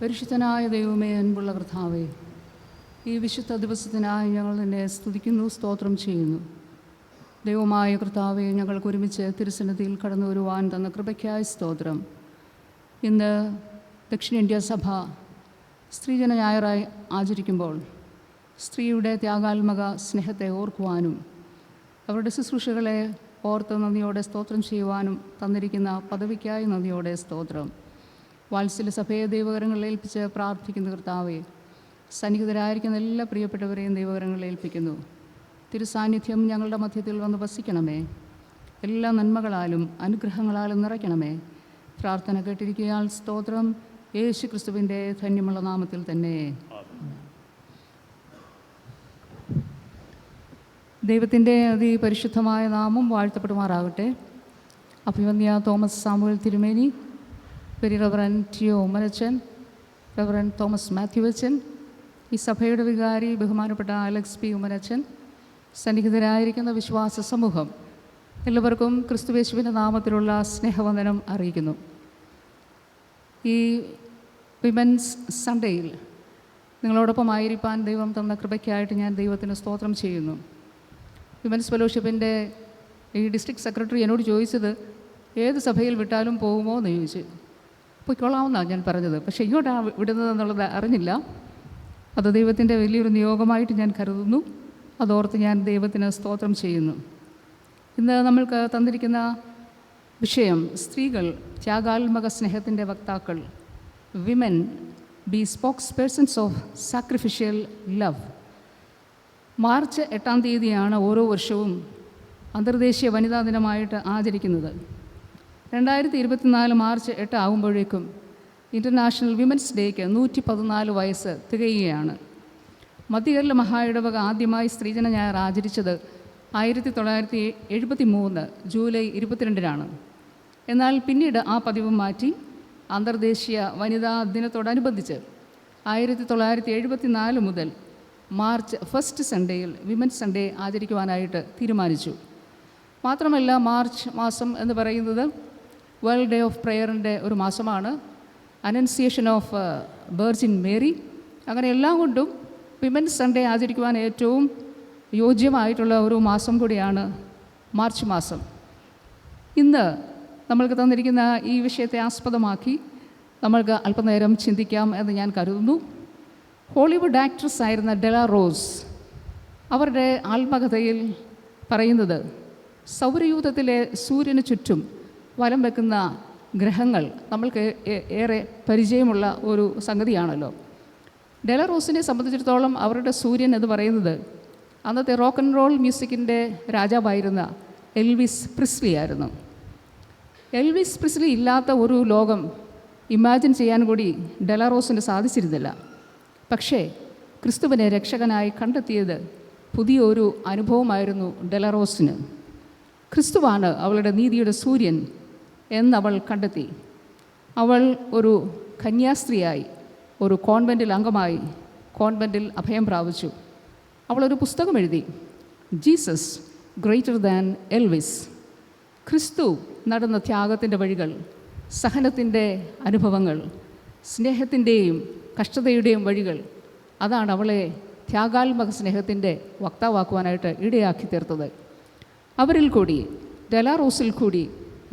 പരിശുദ്ധനായ ദൈവമേ, അൻപുള്ള കർത്താവേ, ഈ വിശുദ്ധ ദിവസത്തിനായി ഞങ്ങൾ നിന്നെ സ്തുതിക്കുന്നു, സ്തോത്രം ചെയ്യുന്നു. ദൈവമായ കർത്താവേ, ഞങ്ങൾക്ക് ഒരുമിച്ച് തിരുസന്നിധിയിൽ കടന്നു വരുവാൻ തന്ന കൃപയ്ക്കായി സ്തോത്രം. ഇന്ന് ദക്ഷിണേന്ത്യ സഭ സ്ത്രീജന ഞായറായി ആചരിക്കുമ്പോൾ സ്ത്രീയുടെ ത്യാഗാത്മക സ്നേഹത്തെ ഓർക്കുവാനും അവരുടെ ശുശ്രൂഷകളെ ഓർത്ത് നന്ദിയോടെ സ്തോത്രം ചെയ്യുവാനും തന്നിരിക്കുന്ന പദവിക്കായി നന്ദിയോടെ സ്തോത്രം. വാത്സല്യ സഭയെ ദൈവകരങ്ങളിൽ ഏൽപ്പിച്ച് പ്രാർത്ഥിക്കുന്ന കർത്താവേ, സന്നിഹിതരായിരിക്കുന്ന എല്ലാ പ്രിയപ്പെട്ടവരെയും ദൈവകരങ്ങളിൽ ഏൽപ്പിക്കുന്നു. തിരുസാന്നിധ്യം ഞങ്ങളുടെ മധ്യത്തിൽ വന്ന് വസിക്കണമേ. എല്ലാ നന്മകളാലും അനുഗ്രഹങ്ങളാലും നിറയ്ക്കണമേ. പ്രാർത്ഥന കേട്ടിരിക്കയാൽ സ്തോത്രം. യേശു ക്രിസ്തുവിൻ്റെ ധന്യമുള്ള നാമത്തിൽ തന്നെ. ദൈവത്തിൻ്റെ അതിപരിശുദ്ധമായ നാമം വാഴ്ത്തപ്പെടുമാറാകട്ടെ. അഭിവന്യ തോമസ് സാമുവൽ തിരുമേനി, പെരി റവറൻ ടിയോ ഉമ്മനച്ചൻ, റവറൻ തോമസ് മാത്യു അച്ചൻ, ഈ സഭയുടെ വികാരി ബഹുമാനപ്പെട്ട അലക്സ് പി ഉമ്മനച്ചൻ, സന്നിഹിതരായിരിക്കുന്ന വിശ്വാസ സമൂഹം എല്ലാവർക്കും ക്രിസ്തുയേശുവിൻ്റെ നാമത്തിലുള്ള സ്നേഹവന്ദനം അറിയിക്കുന്നു. ഈ വിമൻസ് സൺഡേയിൽ നിങ്ങളോടൊപ്പമായിരിക്കാൻ ദൈവം തന്ന കൃപയ്ക്കായിട്ട് ഞാൻ ദൈവത്തിന് സ്തോത്രം ചെയ്യുന്നു. വിമൻസ് ഫെലോഷിപ്പിൻ്റെ ഈ ഡിസ്ട്രിക്ട് സെക്രട്ടറി എന്നോട് ചോദിച്ചത് ഏത് സഭയിൽ വിട്ടാലും പോകുമോ എന്ന് ചോദിച്ചു. പൊയ്ക്കൊള്ളാമെന്നാണ് ഞാൻ പറഞ്ഞത്. പക്ഷേ ഇങ്ങോട്ടാണ് വിടുന്നതെന്നുള്ളത് അറിഞ്ഞില്ല. അത് ദൈവത്തിൻ്റെ വലിയൊരു നിയോഗമായിട്ട് ഞാൻ കരുതുന്നു. അതോർത്ത് ഞാൻ ദൈവത്തിന് സ്തോത്രം ചെയ്യുന്നു. ഇന്ന് നമ്മൾക്ക് തന്നിരിക്കുന്ന വിഷയം സ്ത്രീകൾ ത്യാഗാത്മക സ്നേഹത്തിൻ്റെ വക്താക്കൾ, women be spokespersons of sacrificial love. March 8-ാം തീയതിയാണ് ഓരോ വർഷവും അന്തർദേശീയ വനിതാ ദിനമായിട്ട് ആചരിക്കുന്നത്. 2024 മാർച്ച് 8 ആകുമ്പോഴേക്കും ഇൻ്റർനാഷണൽ വിമൻസ് ഡേക്ക് 114 വയസ്സ് തികയുകയാണ്. മധ്യകേരള മഹായിടവക ആദ്യമായി സ്ത്രീജന ഞായർ ആചരിച്ചത് 1973 ജൂലൈ 22-നാണ്. എന്നാൽ പിന്നീട് ആ പതിവ് മാറ്റി അന്തർദേശീയ വനിതാ ദിനത്തോടനുബന്ധിച്ച് 1974 മുതൽ മാർച്ച് 1 സൺഡേയിൽ വിമൻസ് സൺഡേ ആചരിക്കുവാനായിട്ട് തീരുമാനിച്ചു. മാത്രമല്ല, മാർച്ച് മാസം എന്ന് പറയുന്നത് വേൾഡ് ഡേ ഓഫ് പ്രെയറിൻ്റെ ഒരു മാസമാണ്. Annunciation of virgin Mary. അങ്ങനെ എല്ലാം കൊണ്ടും വിമൻസ് സൺഡേ ആചരിക്കുവാൻ ഏറ്റവും യോജ്യമായിട്ടുള്ള ഒരു മാസം കൂടിയാണ് മാർച്ച് മാസം. ഇന്ന് നമ്മൾക്ക് തന്നിരിക്കുന്ന ഈ വിഷയത്തെ ആസ്പദമാക്കി നമ്മൾക്ക് അല്പനേരം ചിന്തിക്കാം എന്ന് ഞാൻ കരുതുന്നു. ഹോളിവുഡ് ആക്ട്രസ് ആയിരുന്ന ഡെല റോസ് അവരുടെ ആത്മകഥയിൽ പറയുന്നത്, സൗരയൂഥത്തിലെ സൂര്യന് ചുറ്റും വലം വെക്കുന്ന ഗ്രഹങ്ങൾ നമ്മൾക്ക് ഏറെ പരിചയമുള്ള ഒരു സംഗതിയാണല്ലോ. ഡെല റോസിനെ സംബന്ധിച്ചിടത്തോളം അവരുടെ സൂര്യൻ എന്ന് പറയുന്നത് അന്നത്തെ റോക്ക് ആൻഡ് റോൾ മ്യൂസിക്കിൻ്റെ രാജാവായിരുന്ന എൽവിസ് പ്രിസ്ലി ആയിരുന്നു. എൽവിസ് പ്രിസ്ലി ഇല്ലാത്ത ഒരു ലോകം ഇമാജിൻ ചെയ്യാൻ കൂടി ഡെല റോസിന് സാധിച്ചിരുന്നില്ല. പക്ഷേ ക്രിസ്തുവിനെ രക്ഷകനായി കണ്ടെത്തിയത് പുതിയൊരു അനുഭവമായിരുന്നു ഡെല റോസിന്. ക്രിസ്തുവാണ് അവളുടെ നീതിയുടെ സൂര്യൻ എന്നവൾ കണ്ടെത്തി. അവൾ ഒരു കന്യാസ്ത്രീയായി, ഒരു കോൺവെൻറ്റിൽ അംഗമായി കോൺവെൻറ്റിൽ അഭയം പ്രാപിച്ചു. അവളൊരു പുസ്തകം എഴുതി, ജീസസ് ഗ്രേറ്റർ ദാൻ എൽവിസ്. ക്രിസ്തു നടന്ന ത്യാഗത്തിൻ്റെ വഴികൾ, സഹനത്തിൻ്റെ അനുഭവങ്ങൾ, സ്നേഹത്തിൻ്റെയും കഷ്ടതയുടെയും വഴികൾ, അതാണ് അവളെ ത്യാഗാത്മക സ്നേഹത്തിൻ്റെ വക്താവാക്കുവാനായിട്ട് ഇടയാക്കി തീർത്തത്. അവരിൽ കൂടി, ഡെല റോസിൽ കൂടി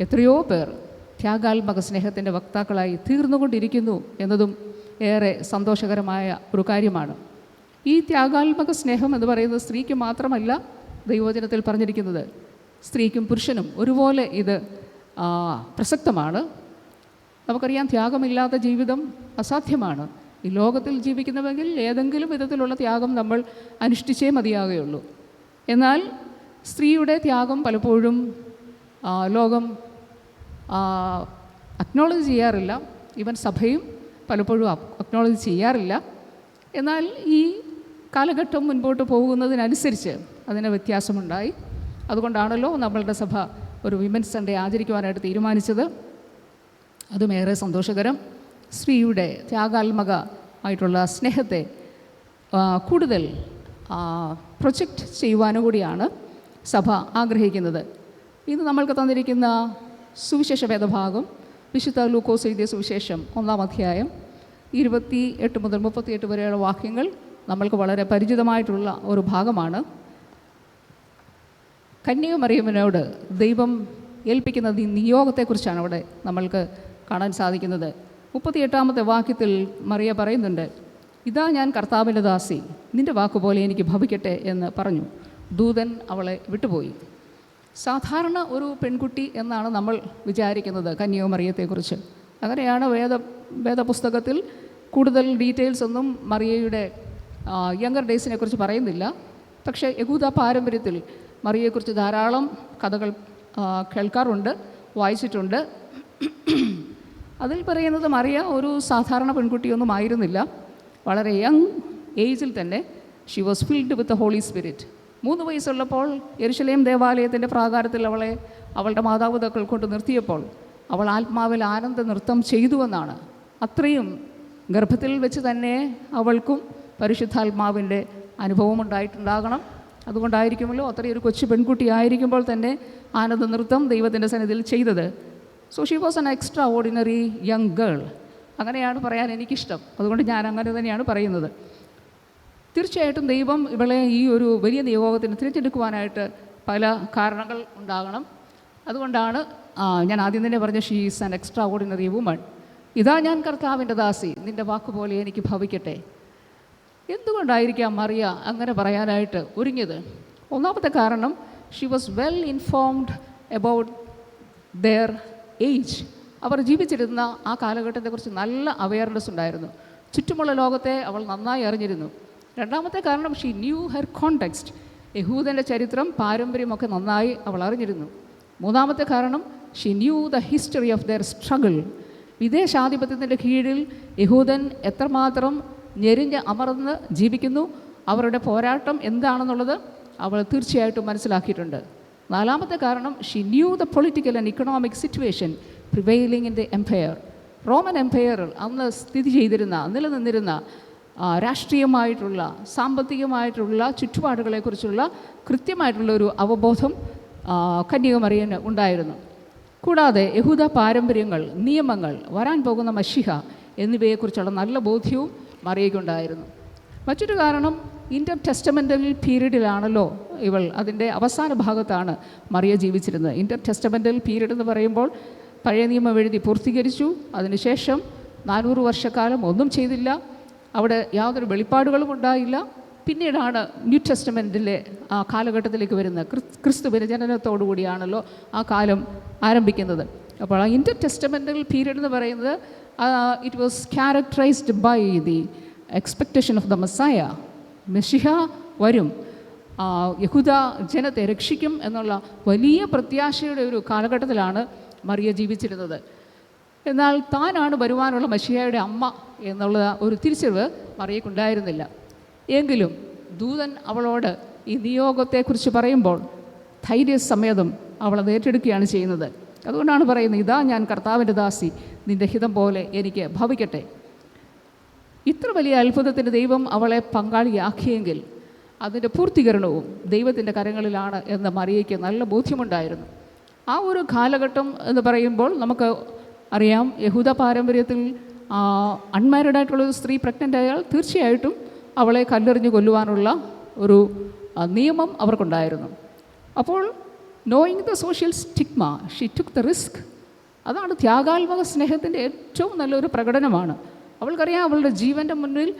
എത്രയോ പേർ ത്യാഗാത്മക സ്നേഹത്തിൻ്റെ വക്താക്കളായി തീർന്നുകൊണ്ടിരിക്കുന്നു എന്നതും ഏറെ സന്തോഷകരമായ ഒരു കാര്യമാണ്. ഈ ത്യാഗാത്മക സ്നേഹം എന്ന് പറയുന്നത് സ്ത്രീക്ക് മാത്രമല്ല ദൈവവചനത്തിൽ പറഞ്ഞിരിക്കുന്നത്, സ്ത്രീക്കും പുരുഷനും ഒരുപോലെ ഇത് പ്രസക്തമാണ്. നമുക്കറിയാം, ത്യാഗമില്ലാത്ത ജീവിതം അസാധ്യമാണ്. ഈ ലോകത്തിൽ ജീവിക്കുന്നുവെങ്കിൽ ഏതെങ്കിലും വിധത്തിലുള്ള ത്യാഗം നമ്മൾ അനുഷ്ഠിച്ചേ മതിയാകുകയുള്ളൂ. എന്നാൽ സ്ത്രീയുടെ ത്യാഗം പലപ്പോഴും ലോകം അക്നോളജ് ചെയ്യാറില്ല. ഈവൻ സഭയും പലപ്പോഴും അക്നോളജ് ചെയ്യാറില്ല. എന്നാൽ ഈ കാലഘട്ടം മുൻപോട്ട് പോകുന്നതിനനുസരിച്ച് അതിന് വ്യത്യാസമുണ്ടായി. അതുകൊണ്ടാണല്ലോ നമ്മളുടെ സഭ ഒരു വിമൻസ് സൺഡേ ആചരിക്കുവാനായിട്ട് തീരുമാനിച്ചത്. അതുമേറെ സന്തോഷകരം. സ്ത്രീയുടെ ത്യാഗാത്മക ആയിട്ടുള്ള സ്നേഹത്തെ കൂടുതൽ പ്രൊജക്റ്റ് ചെയ്യുവാനും കൂടിയാണ് സഭ ആഗ്രഹിക്കുന്നത്. ഇന്ന് നമ്മൾക്ക് തന്നിരിക്കുന്ന സുവിശേഷ വേദഭാഗം വിശുദ്ധ ലൂക്കോസ് എഴുതിയ സുവിശേഷം 1-ാം അധ്യായം 28 മുതൽ 38 വരെയുള്ള വാക്യങ്ങൾ നമ്മൾക്ക് വളരെ പരിചിതമായിട്ടുള്ള ഒരു ഭാഗമാണ്. കന്യകമറിയമിനോട് ദൈവം ഏൽപ്പിക്കുന്ന നിയോഗത്തെക്കുറിച്ചാണ് അവിടെ നമ്മൾക്ക് കാണാൻ സാധിക്കുന്നത്. 38-ാമത്തെ വാക്യത്തിൽ മറിയ പറയുന്നുണ്ട്, ഇതാ ഞാൻ കർത്താവിൻ്റെ ദാസി, നിൻ്റെ വാക്കുപോലെ എനിക്ക് ഭവിക്കട്ടെ എന്ന് പറഞ്ഞു. ദൂതൻ അവളെ വിട്ടുപോയി. സാധാരണ ഒരു പെൺകുട്ടി എന്നാണ് നമ്മൾ വിചാരിക്കുന്നത് കന്യകമറിയത്തെക്കുറിച്ച്. അങ്ങനെയാണ് വേദപുസ്തകത്തിൽ കൂടുതൽ ഡീറ്റെയിൽസ് ഒന്നും മറിയയുടെ യങ്ങർ ഡേയ്സിനെ കുറിച്ച് പറയുന്നില്ല. പക്ഷേ യഹൂദ പാരമ്പര്യത്തിൽ മറിയയെക്കുറിച്ച് ധാരാളം കഥകൾ കേൾക്കാറുണ്ട്, വായിച്ചിട്ടുണ്ട്. അതിൽ പറയുന്നത് മറിയ ഒരു സാധാരണ പെൺകുട്ടിയൊന്നും ആയിരുന്നില്ല. വളരെ യങ് ഏജിൽ തന്നെ she was filled with the holy spirit. 3 വയസ്സുള്ളപ്പോൾ യെരുശലേം ദേവാലയത്തിൻ്റെ പ്രാകാരത്തിൽ അവളെ അവളുടെ മാതാപിതാക്കൾ കൊണ്ട് നിർത്തിയപ്പോൾ അവൾ ആത്മാവിൽ ആനന്ദ നൃത്തം ചെയ്തുവെന്നാണ്. അത്രയും ഗർഭത്തിൽ വെച്ച് തന്നെ അവൾക്കും പരിശുദ്ധാത്മാവിൻ്റെ അനുഭവം ഉണ്ടായിട്ടുണ്ടാകണം. അതുകൊണ്ടായിരിക്കുമല്ലോ അത്രയൊരു കൊച്ചു പെൺകുട്ടി ആയിരിക്കുമ്പോൾ തന്നെ ആനന്ദ നൃത്തം ദൈവത്തിൻ്റെ സന്നിധിയിൽ ചെയ്തത്. So she was an extra ordinary young girl. അങ്ങനെയാണ് പറയാൻ എനിക്കിഷ്ടം. അതുകൊണ്ട് ഞാൻ അങ്ങനെ തന്നെയാണ് പറയുന്നത്. തീർച്ചയായിട്ടും ദൈവം ഇവളെ ഈ ഒരു വലിയ നിയോഗത്തിന് തിരഞ്ഞെടുക്കുവാനായിട്ട് പല കാരണങ്ങൾ ഉണ്ടാകണം. അതുകൊണ്ടാണ് ഞാൻ ആദ്യം തന്നെ പറഞ്ഞ she is an extra ordinary woman. ഇതാ ഞാൻ കർത്താവിൻ്റെ ദാസി, നിൻ്റെ വാക്കുപോലെ എനിക്ക് ഭവിക്കട്ടെ. എന്തുകൊണ്ടായിരിക്കാം മറിയ അങ്ങനെ പറയാനായിട്ട് ഒരുങ്ങിയത്? ഒന്നാമത്തെ കാരണം, she was well informed about their age. അവർ ജീവിച്ചിരുന്ന ആ കാലഘട്ടത്തെക്കുറിച്ച് നല്ല അവയർനെസ് ഉണ്ടായിരുന്നു. ചുറ്റുമുള്ള ലോകത്തെ അവൾ നന്നായി അറിഞ്ഞിരുന്നു. രണ്ടാമത്തെ കാരണം, ഷീ ന്യൂ ഹെർ കോണ്ടെക്സ്റ്റ്. യഹൂദൻ്റെ ചരിത്രം, പാരമ്പര്യമൊക്കെ നന്നായി അവൾ അറിഞ്ഞിരുന്നു. മൂന്നാമത്തെ കാരണം, she knew the history of their struggle. വിദേശാധിപത്യത്തിൻ്റെ കീഴിൽ യഹൂദൻ എത്രമാത്രം ഞെരിഞ്ഞ് അമർന്ന് ജീവിക്കുന്നു, അവരുടെ പോരാട്ടം എന്താണെന്നുള്ളത് അവൾ തീർച്ചയായിട്ടും മനസ്സിലാക്കിയിട്ടുണ്ട്. നാലാമത്തെ കാരണം, she knew the political and economic situation prevailing in the empire. Roman എംപയറിൽ അന്ന് സ്ഥിതി ചെയ്തിരുന്ന, നിലനിന്നിരുന്ന രാഷ്ട്രീയമായിട്ടുള്ള, സാമ്പത്തികമായിട്ടുള്ള ചുറ്റുപാടുകളെക്കുറിച്ചുള്ള കൃത്യമായിട്ടുള്ളൊരു അവബോധം കന്യകമറിയന് ഉണ്ടായിരുന്നു. കൂടാതെ യഹൂദ പാരമ്പര്യങ്ങൾ, നിയമങ്ങൾ, വരാൻ പോകുന്ന മശിഹ എന്നിവയെക്കുറിച്ചുള്ള നല്ല ബോധ്യവും മറിയയ്ക്കുണ്ടായിരുന്നു. മറ്റൊരു കാരണം, ഇൻ്റർ ടെസ്റ്റമെൻ്റൽ പീരീഡിലാണല്ലോ ഇവൾ, അതിൻ്റെ അവസാന ഭാഗത്താണ് മറിയ ജീവിച്ചിരുന്നത്. ഇൻ്റർ ടെസ്റ്റമെൻ്റൽ പീരീഡ് എന്ന് പറയുമ്പോൾ പഴയ നിയമം എഴുതി പൂർത്തീകരിച്ചു. അതിനുശേഷം 400 വർഷക്കാലം ഒന്നും ചെയ്തില്ല. അവിടെ യാതൊരു വെളിപ്പാടുകളും ഉണ്ടായില്ല. പിന്നീടാണ് ന്യൂ ടെസ്റ്റമെൻറ്റിലെ ആ കാലഘട്ടത്തിലേക്ക് വരുന്നത്. ക്രിസ്തുവിൻ്റെ ജനനത്തോടു കൂടിയാണല്ലോ ആ കാലം ആരംഭിക്കുന്നത്. അപ്പോൾ ആ ഇൻ്റർ ടെസ്റ്റമെൻ്റൽ പീരീഡ് എന്ന് പറയുന്നത് it was characterised by the expectation of the Messiah. Messiah വരും, യഹൂദ ജനത്തെ രക്ഷിക്കും എന്നുള്ള വലിയ പ്രത്യാശയുടെ ഒരു കാലഘട്ടത്തിലാണ് മറിയ ജീവിച്ചിരുന്നത്. എന്നാൽ താനാണ് വരുവാനുള്ള മെസ്സിഹയുടെ അമ്മ എന്നുള്ള ഒരു തിരിച്ചറിവ് മറിയക്കുണ്ടായിരുന്നില്ല. എങ്കിലും ദൂതൻ അവളോട് ഈ നിയോഗത്തെക്കുറിച്ച് പറയുമ്പോൾ ധൈര്യസമേതം അവളത് ഏറ്റെടുക്കുകയാണ് ചെയ്യുന്നത്. അതുകൊണ്ടാണ് പറയുന്നത്, ഇതാ ഞാൻ കർത്താവിൻ്റെ ദാസി, നിൻ്റെ ഹിതം പോലെ എനിക്ക് ഭവിക്കട്ടെ. ഇത്ര വലിയ അത്ഭുതത്തിന് ദൈവം അവളെ പങ്കാളിയാക്കിയെങ്കിൽ അതിൻ്റെ പൂർത്തീകരണവും ദൈവത്തിൻ്റെ കരങ്ങളിലാണ് എന്ന് മറിയയ്ക്ക് നല്ല ബോധ്യമുണ്ടായിരുന്നു. ആ ഒരു കാലഘട്ടം എന്ന് പറയുമ്പോൾ നമുക്ക് അറിയാം, യഹൂദ പാരമ്പര്യത്തിൽ അൺമാരീഡായിട്ടുള്ളൊരു സ്ത്രീ പ്രഗ്നൻ്റ് ആയാൽ തീർച്ചയായിട്ടും അവളെ കല്ലെറിഞ്ഞ് കൊല്ലുവാനുള്ള ഒരു നിയമം അവർക്കുണ്ടായിരുന്നു. അപ്പോൾ knowing the social stigma, she took the risk. അതാണ് ത്യാഗാത്മക സ്നേഹത്തിൻ്റെ ഏറ്റവും നല്ലൊരു പ്രകടനമാണ്. അവൾക്കറിയാം അവളുടെ ജീവൻ്റെ മുന്നിൽ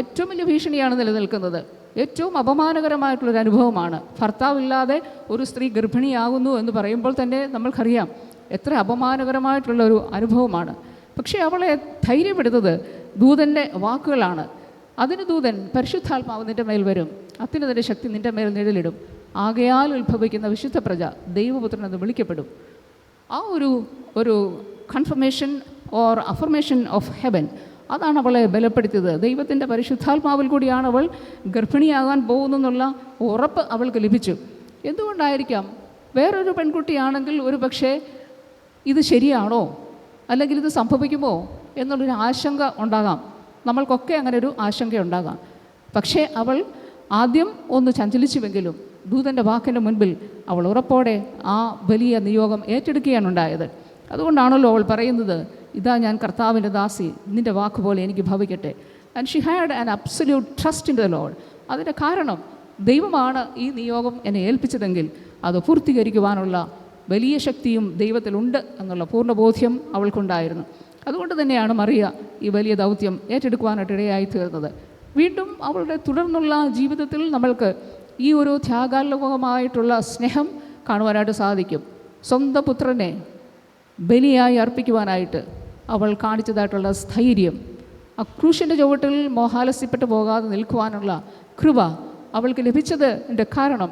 ഏറ്റവും വലിയ ഭീഷണിയാണ് നിലനിൽക്കുന്നത്. ഏറ്റവും അപമാനകരമായിട്ടുള്ളൊരു അനുഭവമാണ്. ഭർത്താവില്ലാതെ ഒരു സ്ത്രീ ഗർഭിണിയാകുന്നു എന്ന് പറയുമ്പോൾ തന്നെ നമ്മൾക്കറിയാം എത്ര അപമാനകരമായിട്ടുള്ളൊരു അനുഭവമാണ്. പക്ഷേ അവളെ ധൈര്യപ്പെടുത്തത് ദൂതൻ്റെ വാക്കുകളാണ്. അതിന് ദൂതൻ, പരിശുദ്ധാത്മാവ് നിൻ്റെ മേൽ വരും, അത്യുന്നതൻ്റെ ശക്തി നിൻ്റെ മേൽ നിഴലിടും, ആകയാൽ ഉത്ഭവിക്കുന്ന വിശുദ്ധ പ്രജ ദൈവപുത്രൻ എന്ന് വിളിക്കപ്പെടും. ആ ഒരു confirmation or affirmation of heaven, അതാണ് അവളെ ബലപ്പെടുത്തിയത്. ദൈവത്തിൻ്റെ പരിശുദ്ധാത്മാവിൽ കൂടിയാണ് അവൾ ഗർഭിണിയാകാൻ പോകുന്നെന്നുള്ള ഉറപ്പ് അവൾക്ക് ലഭിച്ചു. എന്തുകൊണ്ടായിരിക്കാം? വേറൊരു പെൺകുട്ടിയാണെങ്കിൽ ഒരു പക്ഷേ ഇത് ശരിയാണോ, അല്ലെങ്കിൽ ഇത് സംഭവിക്കുമോ എന്നുള്ളൊരു ആശങ്ക ഉണ്ടാകാം. നമ്മൾക്കൊക്കെ അങ്ങനെ ഒരു ആശങ്കയുണ്ടാകാം. പക്ഷേ അവൾ ആദ്യം ഒന്ന് ചഞ്ചലിച്ചുവെങ്കിലും ദൂതൻ്റെ വാക്കിൻ്റെ മുൻപിൽ അവൾ ഉറപ്പോടെ ആ വലിയ നിയോഗം ഏറ്റെടുക്കുകയാണ് ഉണ്ടായത്. അതുകൊണ്ടാണല്ലോ അവൾ പറയുന്നത്, ഇതാ ഞാൻ കർത്താവിൻ്റെ ദാസി, നിൻ്റെ വാക്കുപോലെ എനിക്ക് ഭവിക്കട്ടെ. And she had an absolute trust in the Lord. അതിൻ്റെ കാരണം ദൈവമാണ് ഈ നിയോഗം എന്നെ ഏൽപ്പിച്ചതെങ്കിൽ അത് പൂർത്തീകരിക്കുവാനുള്ള വലിയ ശക്തിയും ദൈവത്തിലുണ്ട് എന്നുള്ള പൂർണ്ണബോധ്യം അവൾക്കുണ്ടായിരുന്നു. അതുകൊണ്ട് തന്നെയാണ് മറിയ ഈ വലിയ ദൗത്യം ഏറ്റെടുക്കുവാനായിട്ട് ഇടയായി തീർന്നത്. വീണ്ടും അവളുടെ തുടർന്നുള്ള ജീവിതത്തിൽ നമ്മൾക്ക് ഈ ഒരു ത്യാഗാത്മകമായിട്ടുള്ള സ്നേഹം കാണുവാനായിട്ട് സാധിക്കും. സ്വന്തം പുത്രനെ ബലിയായി അർപ്പിക്കുവാനായിട്ട് അവൾ കാണിച്ചതായിട്ടുള്ള സ്ഥൈര്യം, ആ ക്രൂശിൻ്റെ ചുവട്ടിൽ മോഹാലസ്യപ്പെട്ടു പോകാതെ നിൽക്കുവാനുള്ള കൃപ അവൾക്ക് ലഭിച്ചതിൻ്റെ കാരണം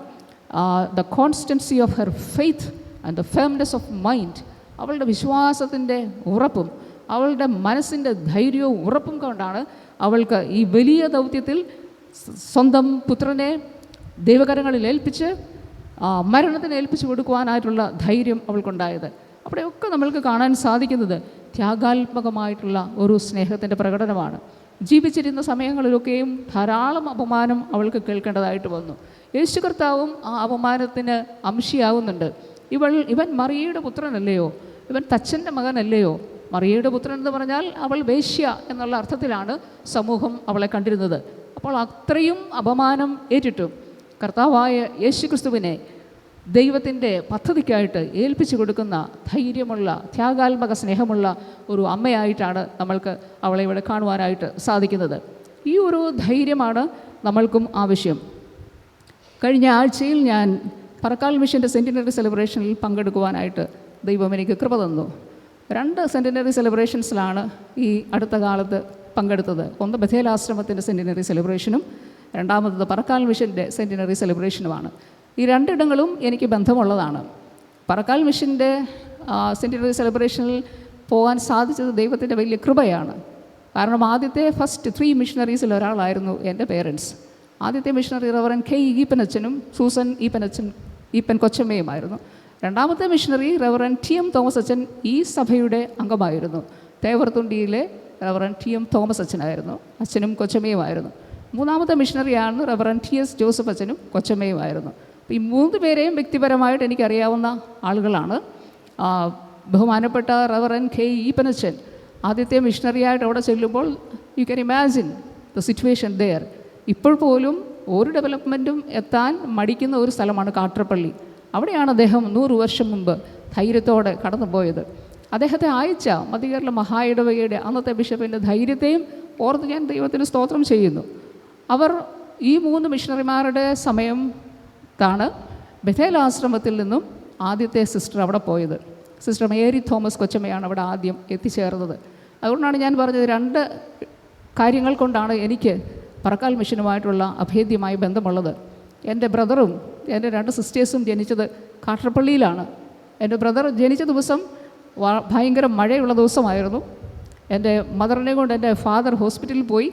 the constancy of her faith and the firmness of mind, അവളുടെ വിശ്വാസത്തിൻ്റെ ഉറപ്പും അവളുടെ മനസ്സിൻ്റെ ധൈര്യവും ഉറപ്പും കൊണ്ടാണ് അവൾക്ക് ഈ വലിയ ദൗത്യത്തിൽ സ്വന്തം പുത്രനെ ദൈവകരങ്ങളിൽ ഏൽപ്പിച്ച് മരണത്തിന് ഏൽപ്പിച്ചു കൊടുക്കുവാനായിട്ടുള്ള ധൈര്യം അവൾക്കുണ്ടായത്. അവിടെയൊക്കെ നമ്മൾക്ക് കാണാൻ സാധിക്കുന്നത് ത്യാഗാത്മകമായിട്ടുള്ള ഒരു സ്നേഹത്തിൻ്റെ പ്രകടനമാണ്. ജീവിച്ചിരുന്ന സമയങ്ങളിലൊക്കെയും ധാരാളം അപമാനം അവൾക്ക് കേൾക്കേണ്ടതായിട്ട് വന്നു. യേശു കർത്താവും ആ അപമാനത്തിന് അംശിയാവുന്നുണ്ട്. ഇവൻ മറിയയുടെ പുത്രനല്ലയോ, ഇവൻ തച്ചൻ്റെ മകനല്ലയോ. മറിയയുടെ പുത്രൻ എന്ന് പറഞ്ഞാൽ അവൾ വേശ്യ എന്നുള്ള അർത്ഥത്തിലാണ് സമൂഹം അവളെ കണ്ടിരുന്നത്. അപ്പോൾ അത്രയും അപമാനം ഏറ്റിട്ടും കർത്താവായ യേശു ക്രിസ്തുവിനെ ദൈവത്തിൻ്റെ പദ്ധതിക്കായിട്ട് ഏൽപ്പിച്ചു കൊടുക്കുന്ന ധൈര്യമുള്ള ത്യാഗാത്മക സ്നേഹമുള്ള ഒരു അമ്മയായിട്ടാണ് നമ്മൾക്ക് അവളെ ഇവിടെ കാണുവാനായിട്ട് സാധിക്കുന്നത്. ഈ ഒരു ധൈര്യമാണ് നമ്മൾക്കും ആവശ്യം. കഴിഞ്ഞ ആഴ്ചയിൽ ഞാൻ പറക്കാൽ മിഷൻ്റെ സെൻറ്റിനറി സെലിബ്രേഷനിൽ പങ്കെടുക്കുവാനായിട്ട് ദൈവം എനിക്ക് കൃപ തന്നു. 2 സെൻറ്റിനറി സെലിബ്രേഷൻസിലാണ് ഈ അടുത്ത കാലത്ത് പങ്കെടുത്തത്. ഒന്ന് ബഥേൽ ആശ്രമത്തിൻ്റെ സെൻറ്റിനറി സെലിബ്രേഷനും രണ്ടാമത്തത് പറക്കാൽ മിഷൻ്റെ സെൻറ്റിനറി സെലിബ്രേഷനുമാണ്. ഈ 2 ഇടങ്ങളും എനിക്ക് ബന്ധമുള്ളതാണ്. പറക്കാൽ മിഷൻ്റെ സെൻറ്റിനറി സെലിബ്രേഷനിൽ പോകാൻ സാധിച്ചത് ദൈവത്തിൻ്റെ വലിയ കൃപയാണ്. കാരണം ആദ്യത്തെ ഫസ്റ്റ് 3 മിഷണറീസിൽ ഒരാളായിരുന്നു എൻ്റെ പേരൻസ്. ആദ്യത്തെ മിഷണറി റവറൻ കെ ഈപ്പനച്ചനും സൂസൻ ഈപ്പൻ കൊച്ചമ്മയുമായിരുന്നു. രണ്ടാമത്തെ missionary reverend T M Thomas അച്ഛൻ ഈ സഭയുടെ അംഗമായിരുന്നു. തേവർത്തുണ്ടിയിലെ റവറൻ ടി എം തോമസ് അച്ഛനായിരുന്നു, അച്ഛനും കൊച്ചമ്മയുമായിരുന്നു. മൂന്നാമത്തെ മിഷണറിയാണ് റവറൻ ടി എസ് ജോസഫ് അച്ഛനും കൊച്ചമ്മയുമായിരുന്നു. ഈ 3 പേരെയും വ്യക്തിപരമായിട്ട് എനിക്കറിയാവുന്ന ആളുകളാണ്. ബഹുമാനപ്പെട്ട റവറൻ കെ ഈപ്പനച്ചൻ ആദ്യത്തെ മിഷണറിയായിട്ട് അവിടെ ചെല്ലുമ്പോൾ you can imagine the situation there. ഇപ്പോൾ പോലും ഒരു ഡെവലപ്മെൻറ്റും എത്താൻ മടിക്കുന്ന ഒരു സ്ഥലമാണ് കാട്രപ്പള്ളി. അവിടെയാണ് അദ്ദേഹം 100 വർഷം മുമ്പ് ധൈര്യത്തോടെ കടന്നുപോയത്. അദ്ദേഹത്തെ അയച്ച മധ്യകേരള മഹായിടവകയുടെ അന്നത്തെ ബിഷപ്പിൻ്റെ ധൈര്യത്തെയും ഓർത്ത് ഞാൻ ദൈവത്തിന് സ്തോത്രം ചെയ്യുന്നു. അവർ ഈ 3 മിഷണറിമാരുടെ സമയത്താണ് ബഥേൽ ആശ്രമത്തിൽ നിന്നും ആദ്യത്തെ സിസ്റ്റർ അവിടെ പോയത്. സിസ്റ്റർ മേരി തോമസ് കൊച്ചമ്മയാണ് അവിടെ ആദ്യം എത്തിച്ചേർന്നത്. അതുകൊണ്ടാണ് ഞാൻ പറഞ്ഞത് 2 കാര്യങ്ങൾ കൊണ്ടാണ് എനിക്ക് പറക്കാൽ മിഷനുമായിട്ടുള്ള അഭേദ്യമായ ബന്ധമുള്ളത്. എൻ്റെ ബ്രദറും എൻ്റെ 2 സിസ്റ്റേഴ്സും ജനിച്ചത് കാട്രപ്പള്ളിയിലാണ്. എൻ്റെ ബ്രദർ ജനിച്ച ദിവസം ഭയങ്കര മഴയുള്ള ദിവസമായിരുന്നു. എൻ്റെ മദറിനെ കൊണ്ട് എൻ്റെ ഫാദർ ഹോസ്പിറ്റലിൽ പോയി.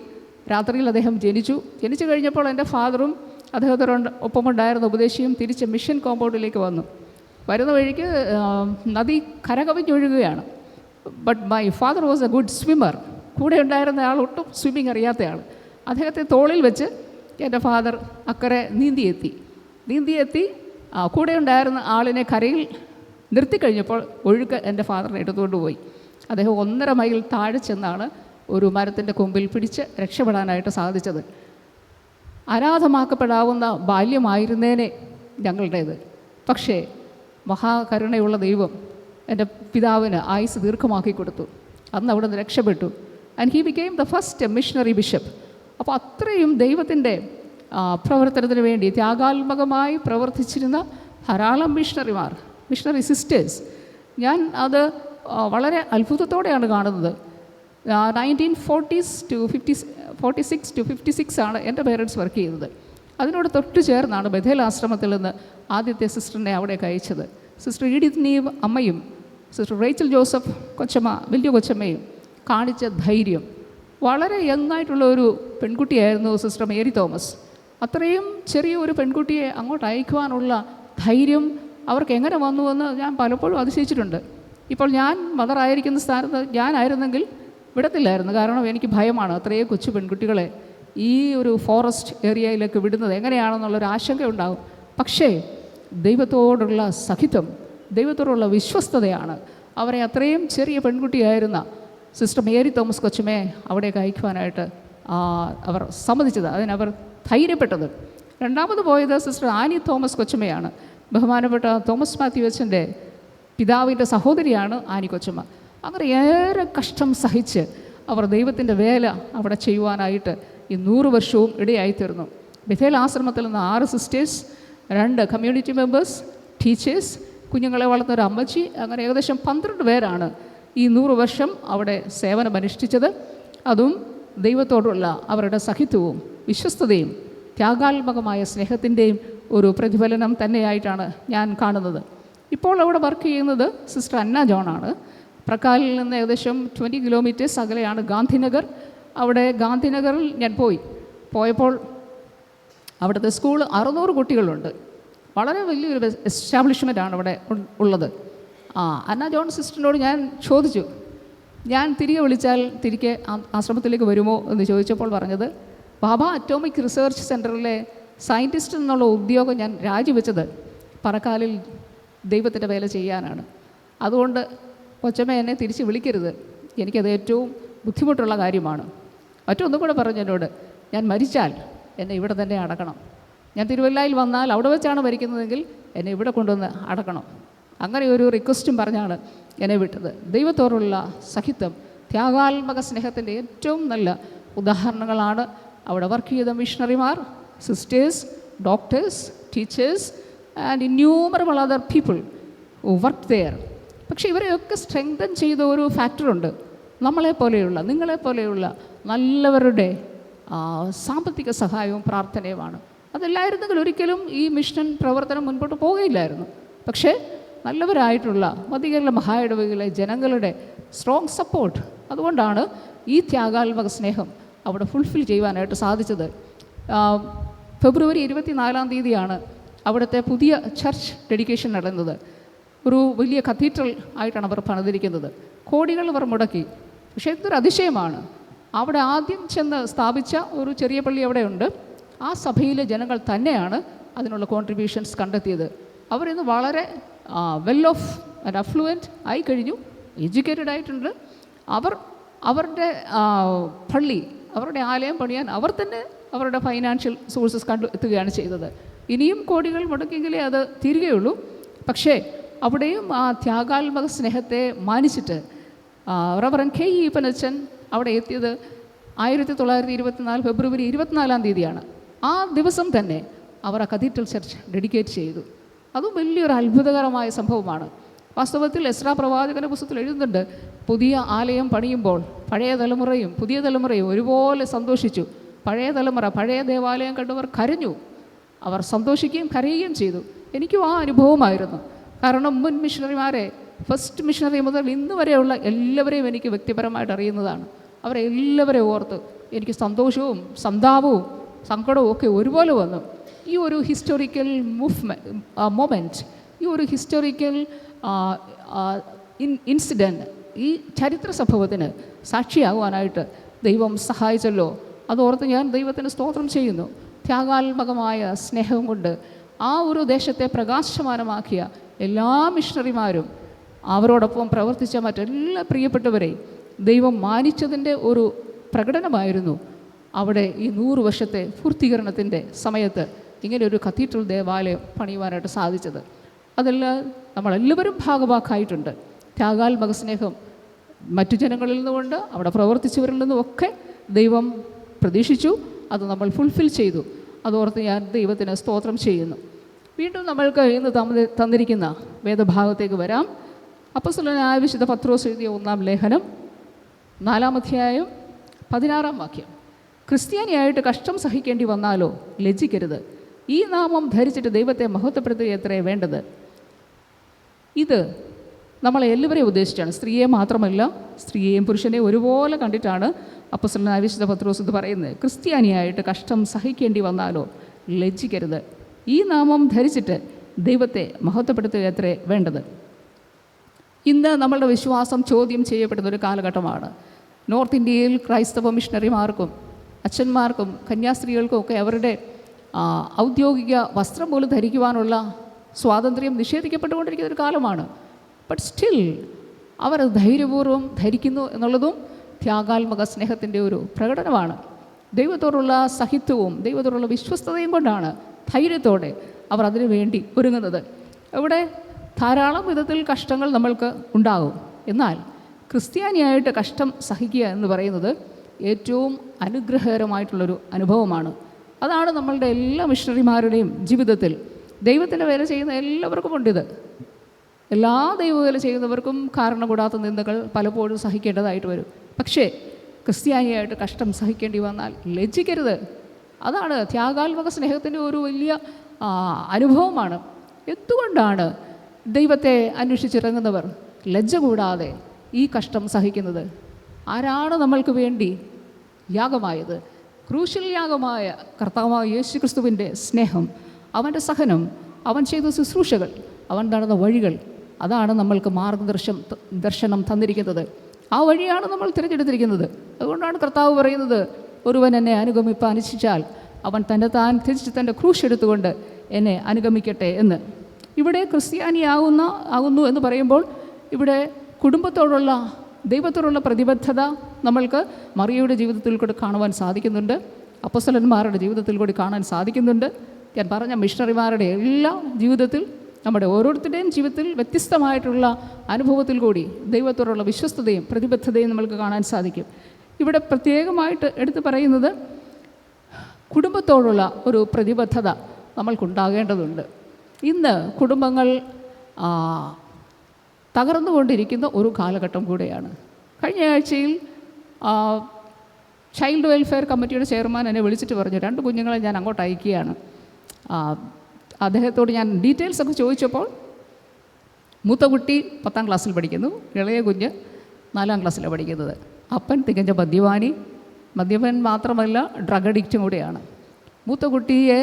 രാത്രിയിൽ അദ്ദേഹം ജനിച്ചു കഴിഞ്ഞപ്പോൾ എൻ്റെ ഫാദറും അദ്ദേഹത്തോട് ഒപ്പമുണ്ടായിരുന്ന ഉപദേശിയും തിരിച്ച് മിഷൻ കോമ്പൗണ്ടിലേക്ക് വന്നു. വരുന്ന വഴിക്ക് നദി കരകവിഞ്ഞൊഴുകുകയാണ്. But my father was a good swimmer. കൂടെ ഉണ്ടായിരുന്ന ആൾ ഒട്ടും സ്വിമ്മിങ് അറിയാത്തയാൾ. അദ്ദേഹത്തെ തോളിൽ വെച്ച് എൻ്റെ ഫാദർ അക്കരെ നീന്തിയെത്തി കൂടെ ഉണ്ടായിരുന്ന ആളിനെ കരയിൽ നിർത്തിക്കഴിഞ്ഞപ്പോൾ ഒഴുക്ക് എൻ്റെ ഫാദറിനെ എടുത്തുകൊണ്ട് പോയി. അദ്ദേഹം 1.5 മൈൽ താഴെ ചെന്നാണ് ഒരു മരത്തിൻ്റെ കൊമ്പിൽ പിടിച്ച് രക്ഷപ്പെടാനായിട്ട് സാധിച്ചത്. അനാഥമാക്കപ്പെടാവുന്ന ബാല്യമായിരുന്നേനെ ഞങ്ങളുടേത്. പക്ഷേ മഹാകരുണയുള്ള ദൈവം എൻ്റെ പിതാവിന് ആയുസ് ദീർഘമാക്കി കൊടുത്തു. അന്ന് അവിടെ നിന്ന് രക്ഷപ്പെട്ടു. And he became the first missionary bishop. അപ്പോൾ അത്രയും ദൈവത്തിൻ്റെ പ്രവർത്തനത്തിന് വേണ്ടി ത്യാഗാത്മകമായി പ്രവർത്തിച്ചിരുന്ന ധാരാളം മിഷണറി സിസ്റ്റേഴ്സ്. ഞാൻ അത് വളരെ അത്ഭുതത്തോടെയാണ് കാണുന്നത്. 1940s to 46 to 56 ആണ് എൻ്റെ പേരൻസ് വർക്ക് ചെയ്യുന്നത്. അതിനോട് തൊട്ട് ചേർന്നാണ് ബഥേൽ ആശ്രമത്തിൽ നിന്ന് ആദ്യത്തെ സിസ്റ്ററിനെ അവിടേക്ക് അയച്ചത്. സിസ്റ്റർ ഈഡിത്ത് നീവ് അമ്മയും സിസ്റ്റർ റേച്ചൽ ജോസഫ് വലിയ കൊച്ചമ്മയും കാണിച്ച ധൈര്യം. വളരെ യങ്ങായിട്ടുള്ള ഒരു പെൺകുട്ടിയായിരുന്നു സിസ്റ്റർ മേരി തോമസ്. അത്രയും ചെറിയ ഒരു പെൺകുട്ടിയെ അങ്ങോട്ട് അയക്കുവാനുള്ള ധൈര്യം അവർക്ക് എങ്ങനെ വന്നുവെന്ന് ഞാൻ പലപ്പോഴും അതിശയിച്ചിട്ടുണ്ട്. ഇപ്പോൾ ഞാൻ മദറായിരിക്കുന്ന സ്ഥാനത്ത് ഞാനായിരുന്നെങ്കിൽ വിടത്തില്ലായിരുന്നു. കാരണം എനിക്ക് ഭയമാണ് അത്രയും കൊച്ചു പെൺകുട്ടികളെ ഈ ഒരു ഫോറസ്റ്റ് ഏരിയയിലേക്ക് വിടുന്നത് എങ്ങനെയാണെന്നുള്ളൊരു ആശങ്ക ഉണ്ടാകും. പക്ഷേ ദൈവത്തോടുള്ള സഖിത്വം, ദൈവത്തോടുള്ള വിശ്വസ്തതയാണ് അവരെ അത്രയും ചെറിയ പെൺകുട്ടിയായിരുന്ന സിസ്റ്റർ മേരി തോമസ് കൊച്ചമ്മയെ അവിടേക്ക് അയക്കുവാനായിട്ട് അവർ സമ്മതിച്ചത്, അതിനവർ ധൈര്യപ്പെട്ടത്. രണ്ടാമത് പോയത് സിസ്റ്റർ ആനി തോമസ് കൊച്ചമ്മയാണ്. ബഹുമാനപ്പെട്ട തോമസ് മാത്യു അച്ഛൻ്റെ പിതാവിൻ്റെ സഹോദരിയാണ് ആനി കൊച്ചമ്മ. അങ്ങനെ ഏറെ കഷ്ടം സഹിച്ച് അവർ ദൈവത്തിൻ്റെ വേല അവിടെ ചെയ്യുവാനായിട്ട് ഈ 100 വർഷവും ഇടയായിത്തീർന്നു. ബഥേൽ ആശ്രമത്തിൽ നിന്ന് 6 സിസ്റ്റേഴ്സ്, 2 കമ്മ്യൂണിറ്റി മെമ്പേഴ്സ്, ടീച്ചേഴ്സ്, കുഞ്ഞുങ്ങളെ വളർത്തുന്നൊരു അമ്മച്ചി, അങ്ങനെ ഏകദേശം 12 പേരാണ് ഈ 100 വർഷം അവിടെ സേവനമനുഷ്ഠിച്ചത്. അതും ദൈവത്തോടുള്ള അവരുടെ സഹിത്വവും വിശ്വസ്തതയും ത്യാഗാത്മകമായ സ്നേഹത്തിൻ്റെയും ഒരു പ്രതിഫലനം തന്നെയായിട്ടാണ് ഞാൻ കാണുന്നത്. ഇപ്പോൾ അവിടെ വർക്ക് ചെയ്യുന്നത് സിസ്റ്റർ അന്ന ജോണാണ്. പ്രക്കാലിൽ നിന്ന് ഏകദേശം 20 കിലോമീറ്റേഴ്സ് അകലെയാണ് ഗാന്ധിനഗർ. അവിടെ ഗാന്ധിനഗറിൽ ഞാൻ പോയപ്പോൾ അവിടുത്തെ സ്കൂൾ 600 കുട്ടികളുണ്ട്. വളരെ വലിയൊരു എസ്റ്റാബ്ലിഷ്മെൻറ്റാണ് അവിടെ ഉള്ളത്. അന്ന ജോൺ സിസ്റ്ററിനോട് ഞാൻ ചോദിച്ചു, ഞാൻ തിരികെ വിളിച്ചാൽ തിരികെ ആശ്രമത്തിലേക്ക് വരുമോ എന്ന് ചോദിച്ചപ്പോൾ പറഞ്ഞത്, ബാബ അറ്റോമിക് റിസർച്ച് സെൻറ്ററിലെ സയൻറ്റിസ്റ്റ് എന്നുള്ള ഉദ്യോഗം ഞാൻ രാജിവെച്ചത് പറക്കാലിൽ ദൈവത്തിൻ്റെ വേല ചെയ്യാനാണ്. അതുകൊണ്ട് കൊച്ചമ്മ എന്നെ തിരിച്ച് വിളിക്കരുത്, എനിക്കത് ഏറ്റവും ബുദ്ധിമുട്ടുള്ള കാര്യമാണ്. മറ്റൊന്നും കൂടെ പറഞ്ഞു എന്നോട്, ഞാൻ മരിച്ചാൽ എന്നെ ഇവിടെ തന്നെ അടക്കണം. ഞാൻ തിരുവല്ലയിൽ വന്നാൽ അവിടെ വെച്ചാണ് മരിക്കുന്നതെങ്കിൽ എന്നെ ഇവിടെ കൊണ്ടുവന്ന് അടക്കണം. അങ്ങനെ ഒരു റിക്വസ്റ്റും പറഞ്ഞാണ് എന്നെ വിട്ടത്. ദൈവത്തോടുള്ള സഹിത്വം, ത്യാഗാത്മക സ്നേഹത്തിൻ്റെ ഏറ്റവും നല്ല ഉദാഹരണങ്ങളാണ് അവിടെ വർക്ക് ചെയ്ത മിഷണറിമാർ, sisters, doctors, teachers and innumerable other people who work there. പക്ഷേ ഇവരെയൊക്കെ സ്ട്രെങ്തൻ ചെയ്ത ഒരു ഫാക്ടറുണ്ട്. നമ്മളെപ്പോലെയുള്ള, നിങ്ങളെപ്പോലെയുള്ള നല്ലവരുടെ സാമ്പത്തിക സഹായവും പ്രാർത്ഥനയുമാണ്. അതല്ലായിരുന്നെങ്കിൽ ഒരിക്കലും ഈ മിഷൻ പ്രവർത്തനം മുൻപോട്ട് പോവുകയില്ലായിരുന്നു. പക്ഷേ നല്ലവരായിട്ടുള്ള മധ്യകേരള മഹായിടവകയിലെ ജനങ്ങളുടെ സ്ട്രോങ് സപ്പോർട്ട്, അതുകൊണ്ടാണ് ഈ ത്യാഗാത്മക സ്നേഹം അവിടെ ഫുൾഫിൽ ചെയ്യുവാനായിട്ട് സാധിച്ചത്. ഫെബ്രുവരി 24-ാം തീയതിയാണ് അവിടുത്തെ പുതിയ ചർച്ച് ഡെഡിക്കേഷൻ നടന്നത്. ഒരു വലിയ കത്തീഡ്രൽ ആയിട്ടാണ് അവർ പണിതിരിക്കുന്നത്. കോടികൾ അവർ മുടക്കി. പക്ഷേ ഇതൊരു അതിശയമാണ്, അവിടെ ആദ്യം ചെന്ന് സ്ഥാപിച്ച ഒരു ചെറിയ പള്ളി അവിടെയുണ്ട്. ആ സഭയിലെ ജനങ്ങൾ തന്നെയാണ് അതിനുള്ള കോൺട്രിബ്യൂഷൻസ് കണ്ടെത്തിയത്. അവരിന്ന് വളരെ വെൽ ഓഫ് ആൻഡ് അഫ്ലുവൻറ്റ് ആയി കഴിഞ്ഞു, എഡ്യൂക്കേറ്റഡ് ആയിട്ടുണ്ട്. അവരുടെ പള്ളി, അവരുടെ ആലയം പണിയാൻ അവർ തന്നെ അവരുടെ ഫൈനാൻഷ്യൽ സോഴ്സസ് കണ്ടെത്തുകയാണ് ചെയ്തത്. ഇനിയും കോടികൾ മുടക്കിയെങ്കിലേ അത് തീരുകയുള്ളൂ. പക്ഷേ അവിടെയും ആ ത്യാഗാത്മക സ്നേഹത്തെ മാനിച്ചിട്ട് റവറൻ കെ ഈപ്പനച്ചൻ അവിടെ എത്തിയത് 1924 ഫെബ്രുവരി 24-ാം തീയതിയാണ്. ആ ദിവസം തന്നെ അവർ ആ കത്തീഡ്രൽ ചർച്ച് ഡെഡിക്കേറ്റ് ചെയ്തു. അതും വലിയൊരു അത്ഭുതകരമായ സംഭവമാണ്. വാസ്തവത്തിൽ എസ്രാ പ്രവാചകന്റെ പുസ്തകത്തിൽ എഴുതുന്നുണ്ട്, പുതിയ ആലയം പണിയുമ്പോൾ പഴയ തലമുറയും പുതിയ തലമുറയും ഒരുപോലെ സന്തോഷിച്ചു. പഴയ തലമുറ പഴയ ദേവാലയം കണ്ടവർ കരഞ്ഞു, അവർ സന്തോഷിക്കുകയും കരയുകയും ചെയ്തു. എനിക്കും ആ അനുഭവമായിരുന്നു. കാരണം മുൻ മിഷണറിമാരെ, ഫസ്റ്റ് മിഷണറി മുതൽ ഇന്ന് വരെയുള്ള എല്ലാവരെയും എനിക്ക് വ്യക്തിപരമായിട്ട് അറിയുന്നതാണ്. അവരെ എല്ലാവരെയും ഓർത്ത് എനിക്ക് സന്തോഷവും സന്താപവും സങ്കടവും ഒക്കെ ഒരുപോലെ വന്നു. ഈ ഒരു ഹിസ്റ്റോറിക്കൽ മൊമെൻറ്റ്, ഈ ഒരു ഹിസ്റ്റോറിക്കൽ ഇൻസിഡൻറ്റ്, ഈ ചരിത്ര സംഭവത്തിന് സാക്ഷിയാകുവാനായിട്ട് ദൈവം സഹായിച്ചല്ലോ. അതോർത്ത് ഞാൻ ദൈവത്തിന് സ്തോത്രം ചെയ്യുന്നു. ത്യാഗാത്മകമായ സ്നേഹം കൊണ്ട് ആ ഒരു ദേശത്തെ പ്രകാശമാനമാക്കിയ എല്ലാ മിഷണറിമാരും അവരോടൊപ്പം പ്രവർത്തിച്ച മറ്റെല്ലാ പ്രിയപ്പെട്ടവരെയും ദൈവം മാനിച്ചതിൻ്റെ ഒരു പ്രകടനമായിരുന്നു അവിടെ ഈ 100 വർഷത്തെ പൂർത്തീകരണത്തിൻ്റെ സമയത്ത് ഇങ്ങനെ ഒരു കത്തീഡ്രൽ ദേവാലയം പണിയുവാനായിട്ട് സാധിച്ചത്. അതെല്ലാം നമ്മളെല്ലാവരും ഭാഗഭാക്കായിട്ടുണ്ട്. ത്യാഗാത്മക സ്നേഹം മറ്റു ജനങ്ങളിൽ നിന്നുകൊണ്ട് അവിടെ പ്രവർത്തിച്ചവരിൽ നിന്നുമൊക്കെ ദൈവം പ്രതീക്ഷിച്ചു. അത് നമ്മൾ ഫുൾഫിൽ ചെയ്തു. അതോർത്ത് ഞാൻ ദൈവത്തിന് സ്തോത്രം ചെയ്യുന്നു. വീണ്ടും നമ്മൾക്ക് ഇന്ന് തന്നിരിക്കുന്ന വേദഭാഗത്തേക്ക് വരാം. അപ്പോസ്തലനായ വിശുദ്ധ പത്രോസ് എഴുതിയ 1-ാം ലേഖനം 4-ാം അധ്യായം 16-ാം വാക്യം. ക്രിസ്ത്യാനിയായിട്ട് കഷ്ടം സഹിക്കേണ്ടി വന്നാലോ ലജ്ജിക്കരുത്. ഈ നാമം ധരിച്ചിട്ട് ദൈവത്തെ മഹത്വപ്പെടുത്തുകയത്രേ വേണ്ടത്. ഇത് നമ്മളെ എല്ലാവരെയും ഉദ്ദേശിച്ചാണ്. സ്ത്രീയെ മാത്രമല്ല, സ്ത്രീയെയും പുരുഷനെയും ഒരുപോലെ കണ്ടിട്ടാണ് അപ്പോസ്തലനായ വിശുദ്ധ പത്രോസ് ഇത് പറയുന്നത്. ക്രിസ്ത്യാനിയായിട്ട് കഷ്ടം സഹിക്കേണ്ടി വന്നാലോ ലജ്ജിക്കരുത്. ഈ നാമം ധരിച്ചിട്ട് ദൈവത്തെ മഹത്വപ്പെടുത്തുകയത്രേ വേണ്ടത്. ഇന്ന് നമ്മളുടെ വിശ്വാസം ചോദ്യം ചെയ്യപ്പെടുന്നൊരു കാലഘട്ടമാണ്. നോർത്ത് ഇന്ത്യയിൽ ക്രൈസ്തവ മിഷണറിമാർക്കും അച്ഛന്മാർക്കും കന്യാസ്ത്രീകൾക്കും ഒക്കെ അവരുടെ ഔദ്യോഗിക വസ്ത്രം പോലും ധരിക്കുവാനുള്ള സ്വാതന്ത്ര്യം നിഷേധിക്കപ്പെട്ടുകൊണ്ടിരിക്കുന്ന ഒരു കാലമാണ്. ബട്ട് സ്റ്റിൽ അവർ ധൈര്യപൂർവ്വം ധരിക്കുന്നു എന്നുള്ളതും ത്യാഗാത്മക സ്നേഹത്തിൻ്റെ ഒരു പ്രകടനമാണ്. ദൈവത്തോടുള്ള സഹിത്വവും ദൈവത്തോടുള്ള വിശ്വസ്തതയും കൊണ്ടാണ് ധൈര്യത്തോടെ അവർ അതിനു വേണ്ടി ഒരുങ്ങുന്നത്. ഇവിടെ ധാരാളം വിധത്തിൽ കഷ്ടങ്ങൾ നമ്മൾക്ക് ഉണ്ടാകും. എന്നാൽ ക്രിസ്ത്യാനിയായിട്ട് കഷ്ടം സഹിക്കുക എന്ന് പറയുന്നത് ഏറ്റവും അനുഗ്രഹകരമായിട്ടുള്ളൊരു അനുഭവമാണ്. അതാണ് നമ്മളുടെ എല്ലാ മിഷണറിമാരുടെയും ജീവിതത്തിൽ. ദൈവത്തിൻ്റെ വേല ചെയ്യുന്ന എല്ലാവർക്കും ഉണ്ടിത്. എല്ലാ ദൈവവേല ചെയ്യുന്നവർക്കും കാരണം കൂടാത്ത നിന്ദകൾ പലപ്പോഴും സഹിക്കേണ്ടതായിട്ട് വരും. പക്ഷേ ക്രിസ്ത്യാനിയായിട്ട് കഷ്ടം സഹിക്കേണ്ടി വന്നാൽ ലജ്ജിക്കരുത്. അതാണ് ത്യാഗാത്മക സ്നേഹത്തിൻ്റെ ഒരു വലിയ അനുഭവമാണ്. എന്തുകൊണ്ടാണ് ദൈവത്തെ അന്വേഷിച്ചിറങ്ങുന്നവർ ലജ്ജ കൂടാതെ ഈ കഷ്ടം സഹിക്കുന്നത്? ആരാണ് നമ്മൾക്ക് വേണ്ടി യാഗമായത്? ക്രൂശിൽ യാഗമായ കർത്താവായ യേശു ക്രിസ്തുവിൻ്റെ സ്നേഹം, അവൻ്റെ സഹനം, അവൻ ചെയ്ത ശുശ്രൂഷകൾ, അവൻ നടന്ന വഴികൾ, അതാണ് നമ്മൾക്ക് ദർശനം തന്നിരിക്കുന്നത്. ആ വഴിയാണ് നമ്മൾ തിരഞ്ഞെടുത്തിരിക്കുന്നത്. അതുകൊണ്ടാണ് കർത്താവ് പറയുന്നത്, ഒരുവൻ എന്നെ അനുഗമിപ്പാൻ ഇച്ഛിച്ചാൽ അവൻ താൻ തിരിച്ച് തൻ്റെ ക്രൂശ് എടുത്തുകൊണ്ട് എന്നെ അനുഗമിക്കട്ടെ എന്ന്. ഇവിടെ ആകുന്നു എന്ന് പറയുമ്പോൾ ഇവിടെ കുടുംബത്തോടുള്ള ദൈവത്തോടുള്ള പ്രതിബദ്ധത നമ്മൾക്ക് മറിയയുടെ ജീവിതത്തിൽ കൂടി കാണുവാൻ സാധിക്കുന്നുണ്ട്. അപ്പോസ്തലന്മാരുടെ ജീവിതത്തിൽ കൂടി കാണാൻ സാധിക്കുന്നുണ്ട്. ഞാൻ പറഞ്ഞ മിഷണറിമാരുടെ എല്ലാ ജീവിതത്തിൽ, നമ്മുടെ ഓരോരുത്തരുടെയും ജീവിതത്തിൽ വ്യത്യസ്തമായിട്ടുള്ള അനുഭവത്തിൽ കൂടി ദൈവത്തോടുള്ള വിശ്വസ്തതയും പ്രതിബദ്ധതയും നമ്മൾക്ക് കാണാൻ സാധിക്കും. ഇവിടെ പ്രത്യേകമായിട്ട് എടുത്തു പറയുന്നത് കുടുംബത്തോടുള്ള ഒരു പ്രതിബദ്ധത നമ്മൾക്കുണ്ടാകേണ്ടതുണ്ട്. ഇന്ന് കുടുംബങ്ങൾ തകർന്നുകൊണ്ടിരിക്കുന്ന ഒരു കാലഘട്ടം കൂടെയാണ്. കഴിഞ്ഞ ആഴ്ചയിൽ ചൈൽഡ് വെൽഫെയർ കമ്മിറ്റിയുടെ ചെയർമാൻ എന്നെ വിളിച്ചിട്ട് പറഞ്ഞു, 2 കുഞ്ഞുങ്ങളെ ഞാൻ അങ്ങോട്ട് അയക്കുകയാണ്. അദ്ദേഹത്തോട് ഞാൻ ഡീറ്റെയിൽസ് ഒക്കെ ചോദിച്ചപ്പോൾ മൂത്ത കുട്ടി 10ാം ക്ലാസ്സിൽ പഠിക്കുന്നു, ഇളയ കുഞ്ഞ് 4ാം ക്ലാസ്സിലാണ് പഠിക്കുന്നത്. അപ്പൻ തികഞ്ഞ മദ്യപൻ മാത്രമല്ല ഡ്രഗ് അഡിക്റ്റും കൂടെയാണ്. മൂത്ത കുട്ടിയെ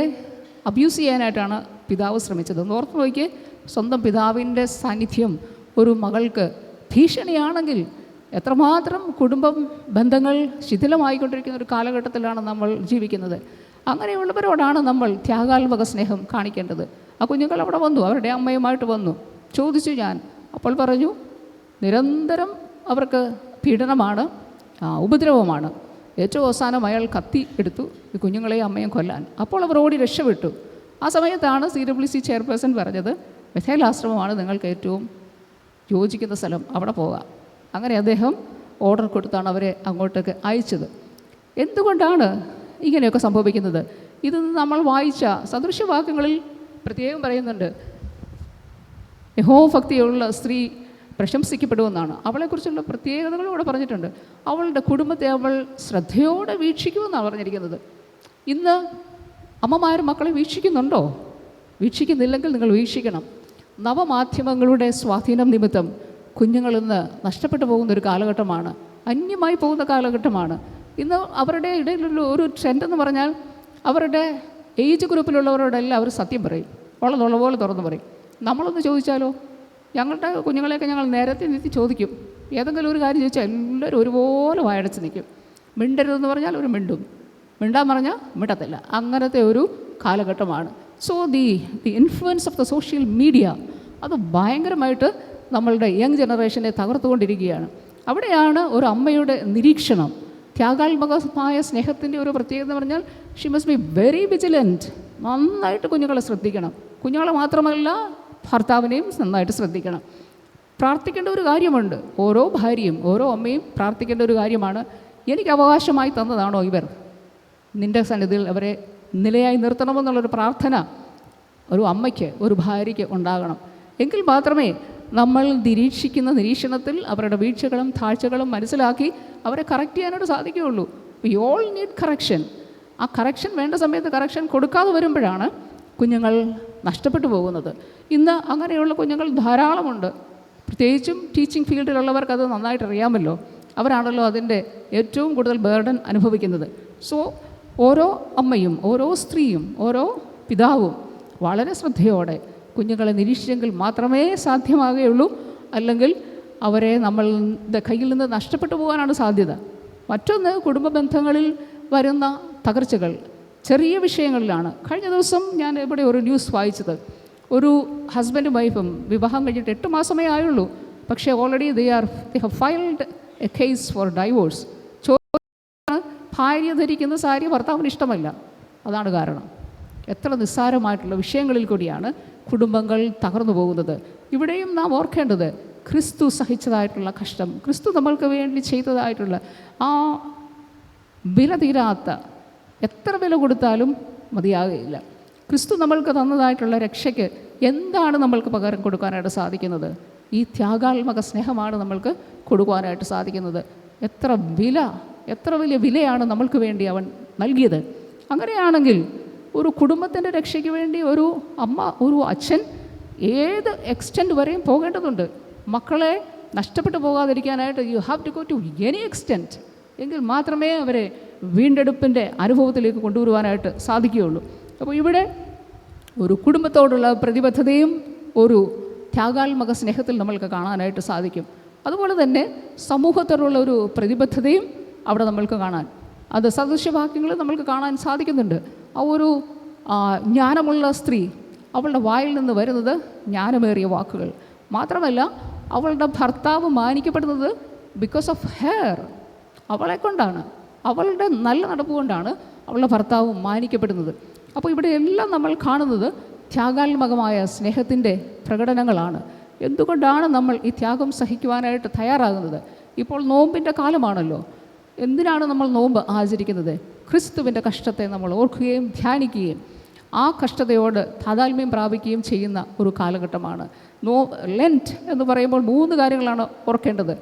അബ്യൂസ് ചെയ്യാനായിട്ടാണ് പിതാവ് ശ്രമിച്ചത്. ഓർത്ത് നോക്കി, സ്വന്തം പിതാവിൻ്റെ സാന്നിധ്യം ഒരു മകൾക്ക് ഭീഷണിയാണെങ്കിൽ എത്രമാത്രം കുടുംബം ബന്ധങ്ങൾ ശിഥിലമായിക്കൊണ്ടിരിക്കുന്ന ഒരു കാലഘട്ടത്തിലാണ് നമ്മൾ ജീവിക്കുന്നത്. അങ്ങനെയുള്ളവരോടാണ് നമ്മൾ ത്യാഗാത്മക സ്നേഹം കാണിക്കേണ്ടത്. ആ കുഞ്ഞുങ്ങൾ അവിടെ വന്നു, അവരുടെ അമ്മയുമായിട്ട് വന്നു. ചോദിച്ചു ഞാൻ, അപ്പോൾ പറഞ്ഞു നിരന്തരം അവർക്ക് പീഡനമാണ്, ഉപദ്രവമാണ്. ഏറ്റവും അവസാനം അയാൾ കത്തി എടുത്തു ഈ കുഞ്ഞുങ്ങളെയും അമ്മയും കൊല്ലാൻ. അപ്പോൾ അവർ ഓടി രക്ഷപ്പെട്ടു. ആ സമയത്താണ് CWC ചെയർപേഴ്സൺ പറഞ്ഞത്, ബഥേൽ ആശ്രമമാണ് നിങ്ങൾക്ക് ഏറ്റവും യോജിക്കുന്ന സ്ഥലം, അവിടെ പോകാം. അങ്ങനെ അദ്ദേഹം ഓർഡർ കൊടുത്താണ് അവരെ അങ്ങോട്ടേക്ക് അയച്ചത്. എന്തുകൊണ്ടാണ് ഇങ്ങനെയൊക്കെ സംഭവിക്കുന്നത്? ഇത് നമ്മൾ വായിച്ച സദൃശ്യവാക്യങ്ങളിൽ പ്രത്യേകം പറയുന്നുണ്ട്, യഹോഭക്തിയുള്ള സ്ത്രീ പ്രശംസിക്കപ്പെടുമെന്നാണ്. അവളെക്കുറിച്ചുള്ള പ്രത്യേകതകളും ഇവിടെ പറഞ്ഞിട്ടുണ്ട്. അവളുടെ കുടുംബത്തെ അവൾ ശ്രദ്ധയോടെ വീക്ഷിക്കുമെന്നാണ് പറഞ്ഞിരിക്കുന്നത്. ഇന്ന് അമ്മമാർ മക്കളെ വീക്ഷിക്കുന്നുണ്ടോ? വീക്ഷിക്കുന്നില്ലെങ്കിൽ നിങ്ങൾ വീക്ഷിക്കണം. നവമാധ്യമങ്ങളുടെ സ്വാധീനം നിമിത്തം കുഞ്ഞുങ്ങളിന്ന് നഷ്ടപ്പെട്ടു പോകുന്നൊരു കാലഘട്ടമാണ്, അന്യമായി പോകുന്ന കാലഘട്ടമാണ്. ഇന്ന് അവരുടെ ഇടയിലുള്ള ഒരു ട്രെൻഡ് എന്ന് പറഞ്ഞാൽ അവരുടെ ഏജ് ഗ്രൂപ്പിലുള്ളവരോടെല്ലാം അവർ സത്യം പറയും, ഉള്ളതുള്ള പോലെ തുറന്നു പറയും. നമ്മളൊന്ന് ചോദിച്ചാലോ, ഞങ്ങളുടെ കുഞ്ഞുങ്ങളെയൊക്കെ ഞങ്ങൾ നേരത്തെ നിർത്തി ചോദിക്കും. ഏതെങ്കിലും ഒരു കാര്യം ചോദിച്ചാൽ എല്ലാവരും ഒരുപോലെ വായടച്ച് നിൽക്കും. മിണ്ടരുതെന്ന് പറഞ്ഞാൽ ഒരു മിണ്ടും, മിണ്ടാൻ പറഞ്ഞാൽ മിണ്ടത്തില്ല. അങ്ങനത്തെ ഒരു കാലഘട്ടമാണ്. So the influence of the social media അത് ഭയങ്കരമായിട്ട് നമ്മളുടെ യങ് ജനറേഷനെ തകർത്തുകൊണ്ടിരിക്കുകയാണ്. അവിടെയാണ് ഒരു അമ്മയുടെ നിരീക്ഷണം. ത്യാഗാത്മകമായ സ്നേഹത്തിൻ്റെ ഒരു പ്രത്യേകത എന്ന് പറഞ്ഞാൽ Xi must be very vigilant. നന്നായിട്ട് കുഞ്ഞുങ്ങളെ ശ്രദ്ധിക്കണം. കുഞ്ഞുങ്ങളെ മാത്രമല്ല ഭർത്താവിനെയും നന്നായിട്ട് ശ്രദ്ധിക്കണം. പ്രാർത്ഥിക്കേണ്ട ഒരു കാര്യമുണ്ട്. ഓരോ ഭാര്യയും ഓരോ അമ്മയും പ്രാർത്ഥിക്കേണ്ട ഒരു കാര്യമാണ്, എനിക്ക് അവകാശമായി തന്നതാണോ ഇവർ, നിൻ്റെ സന്നിധിയിൽ അവരെ നിലയായി നിർത്തണമെന്നുള്ളൊരു പ്രാർത്ഥന ഒരു അമ്മയ്ക്ക് ഒരു ഭാര്യയ്ക്ക് ഉണ്ടാകണം. എങ്കിൽ മാത്രമേ നമ്മൾ നിരീക്ഷിക്കുന്ന നിരീക്ഷണത്തിൽ അവരുടെ വീഴ്ചകളും താഴ്ചകളും മനസ്സിലാക്കി അവരെ കറക്റ്റ് ചെയ്യാനായിട്ട് സാധിക്കുകയുള്ളൂ. We all need correction. ആ കറക്ഷൻ വേണ്ട സമയത്ത് കറക്ഷൻ കൊടുക്കാതെ വരുമ്പോഴാണ് കുഞ്ഞുങ്ങൾ നഷ്ടപ്പെട്ടു പോകുന്നത്. ഇന്ന് അങ്ങനെയുള്ള കുഞ്ഞുങ്ങൾ ധാരാളമുണ്ട്. പ്രത്യേകിച്ചും ടീച്ചിങ് ഫീൽഡിലുള്ളവർക്ക് അത് നന്നായിട്ട് അറിയാമല്ലോ. അവരാണല്ലോ അതിൻ്റെ ഏറ്റവും കൂടുതൽ ബേർഡൻ അനുഭവിക്കുന്നത്. സോ ഓരോ അമ്മയും ഓരോ സ്ത്രീയും ഓരോ പിതാവും വളരെ ശ്രദ്ധയോടെ കുഞ്ഞുങ്ങളെ നിരീക്ഷിച്ചെങ്കിൽ മാത്രമേ സാധ്യമാകുകയുള്ളൂ. അല്ലെങ്കിൽ അവരെ നമ്മളുടെ കയ്യിൽ നിന്ന് നഷ്ടപ്പെട്ടു പോകാനാണ് സാധ്യത. മറ്റൊന്ന്, കുടുംബ ബന്ധങ്ങളിൽ വരുന്ന തകർച്ചകൾ ചെറിയ വിഷയങ്ങളിലാണ്. കഴിഞ്ഞ ദിവസം ഞാൻ ഇവിടെ ഒരു ന്യൂസ് വായിച്ചത്, ഒരു ഹസ്ബൻഡും വൈഫും വിവാഹം കഴിഞ്ഞിട്ട് 8 മാസമേ ആയുള്ളൂ, പക്ഷേ already they have filed a case for divorce. ഭാര്യ ധരിക്കുന്ന സാരി ഭർത്താവിന് ഇഷ്ടമല്ല. അതാണ് കാരണം. എത്ര നിസ്സാരമായിട്ടുള്ള വിഷയങ്ങളിൽ കൂടിയാണ് കുടുംബങ്ങൾ തകർന്നു പോകുന്നത്. ഇവിടെയും നാം ഓർക്കേണ്ടത് ക്രിസ്തു സഹിച്ചതായിട്ടുള്ള കഷ്ടം, ക്രിസ്തു നമ്മൾക്ക് വേണ്ടി ചെയ്തതായിട്ടുള്ള ആ വില തീരാത്ത, എത്ര വില കൊടുത്താലും മതിയാകുകയില്ല. ക്രിസ്തു നമ്മൾക്ക് തന്നതായിട്ടുള്ള രക്ഷയ്ക്ക് എന്താണ് നമ്മൾക്ക് പകരം കൊടുക്കാനായിട്ട് സാധിക്കുന്നത്? ഈ ത്യാഗാത്മക സ്നേഹമാണ് നമ്മൾക്ക് കൊടുക്കുവാനായിട്ട് സാധിക്കുന്നത്. എത്ര വലിയ വിലയാണ് നമ്മൾക്ക് വേണ്ടി അവൻ നൽകിയത്. അങ്ങനെയാണെങ്കിൽ ഒരു കുടുംബത്തിൻ്റെ രക്ഷയ്ക്ക് വേണ്ടി ഒരു അമ്മ, ഒരു അച്ഛൻ ഏത് എക്സ്റ്റെൻറ്റ് വരെയും പോകേണ്ടതുണ്ട്. മക്കളെ നഷ്ടപ്പെട്ടു പോകാതിരിക്കാനായിട്ട് you have to go to any extent. എങ്കിൽ മാത്രമേ അവരെ വീണ്ടെടുപ്പിൻ്റെ അനുഭവത്തിലേക്ക് കൊണ്ടുവരുവാനായിട്ട് സാധിക്കുകയുള്ളൂ. അപ്പോൾ ഇവിടെ ഒരു കുടുംബത്തോടുള്ള പ്രതിബദ്ധതയും ഒരു ത്യാഗാത്മക സ്നേഹത്തിൽ നമ്മൾക്ക് കാണാനായിട്ട് സാധിക്കും. അതുപോലെ തന്നെ സമൂഹത്തോടുള്ള ഒരു പ്രതിബദ്ധതയും അവിടെ നമ്മൾക്ക് കാണാൻ, അത് സദൃശ്യവാക്യങ്ങൾ നമ്മൾക്ക് കാണാൻ സാധിക്കുന്നുണ്ട്. ആ ഒരു ജ്ഞാനമുള്ള സ്ത്രീ, അവളുടെ വായിൽ നിന്ന് വരുന്നത് ജ്ഞാനമേറിയ വാക്കുകൾ മാത്രമല്ല, അവളുടെ ഭർത്താവ് മാനിക്കപ്പെടുന്നത് ബിക്കോസ് ഓഫ് ഹെയർ. അവളെ കൊണ്ടാണ്, അവളുടെ നല്ല നടപ്പ് കൊണ്ടാണ് അവളുടെ ഭർത്താവ് മാനിക്കപ്പെടുന്നത്. അപ്പോൾ ഇവിടെ എല്ലാം നമ്മൾ കാണുന്നത് ത്യാഗാത്മകമായ സ്നേഹത്തിൻ്റെ പ്രകടനങ്ങളാണ്. എന്തുകൊണ്ടാണ് നമ്മൾ ഈ ത്യാഗം സഹിക്കുവാനായിട്ട് തയ്യാറാകുന്നത്? ഇപ്പോൾ നോമ്പിൻ്റെ കാലമാണല്ലോ. എന്തിനാണ് നമ്മൾ നോമ്പ് ആചരിക്കുന്നത്? ക്രിസ്തുവിൻ്റെ കഷ്ടത്തെ നമ്മൾ ഓർക്കുകയും ധ്യാനിക്കുകയും ആ കഷ്ടതയോട് താതാത്മ്യം പ്രാപിക്കുകയും ചെയ്യുന്ന ഒരു കാലഘട്ടമാണ്. ലെൻറ്റ് എന്ന് പറയുമ്പോൾ 3 കാര്യങ്ങളാണ് ഓർക്കേണ്ടത്.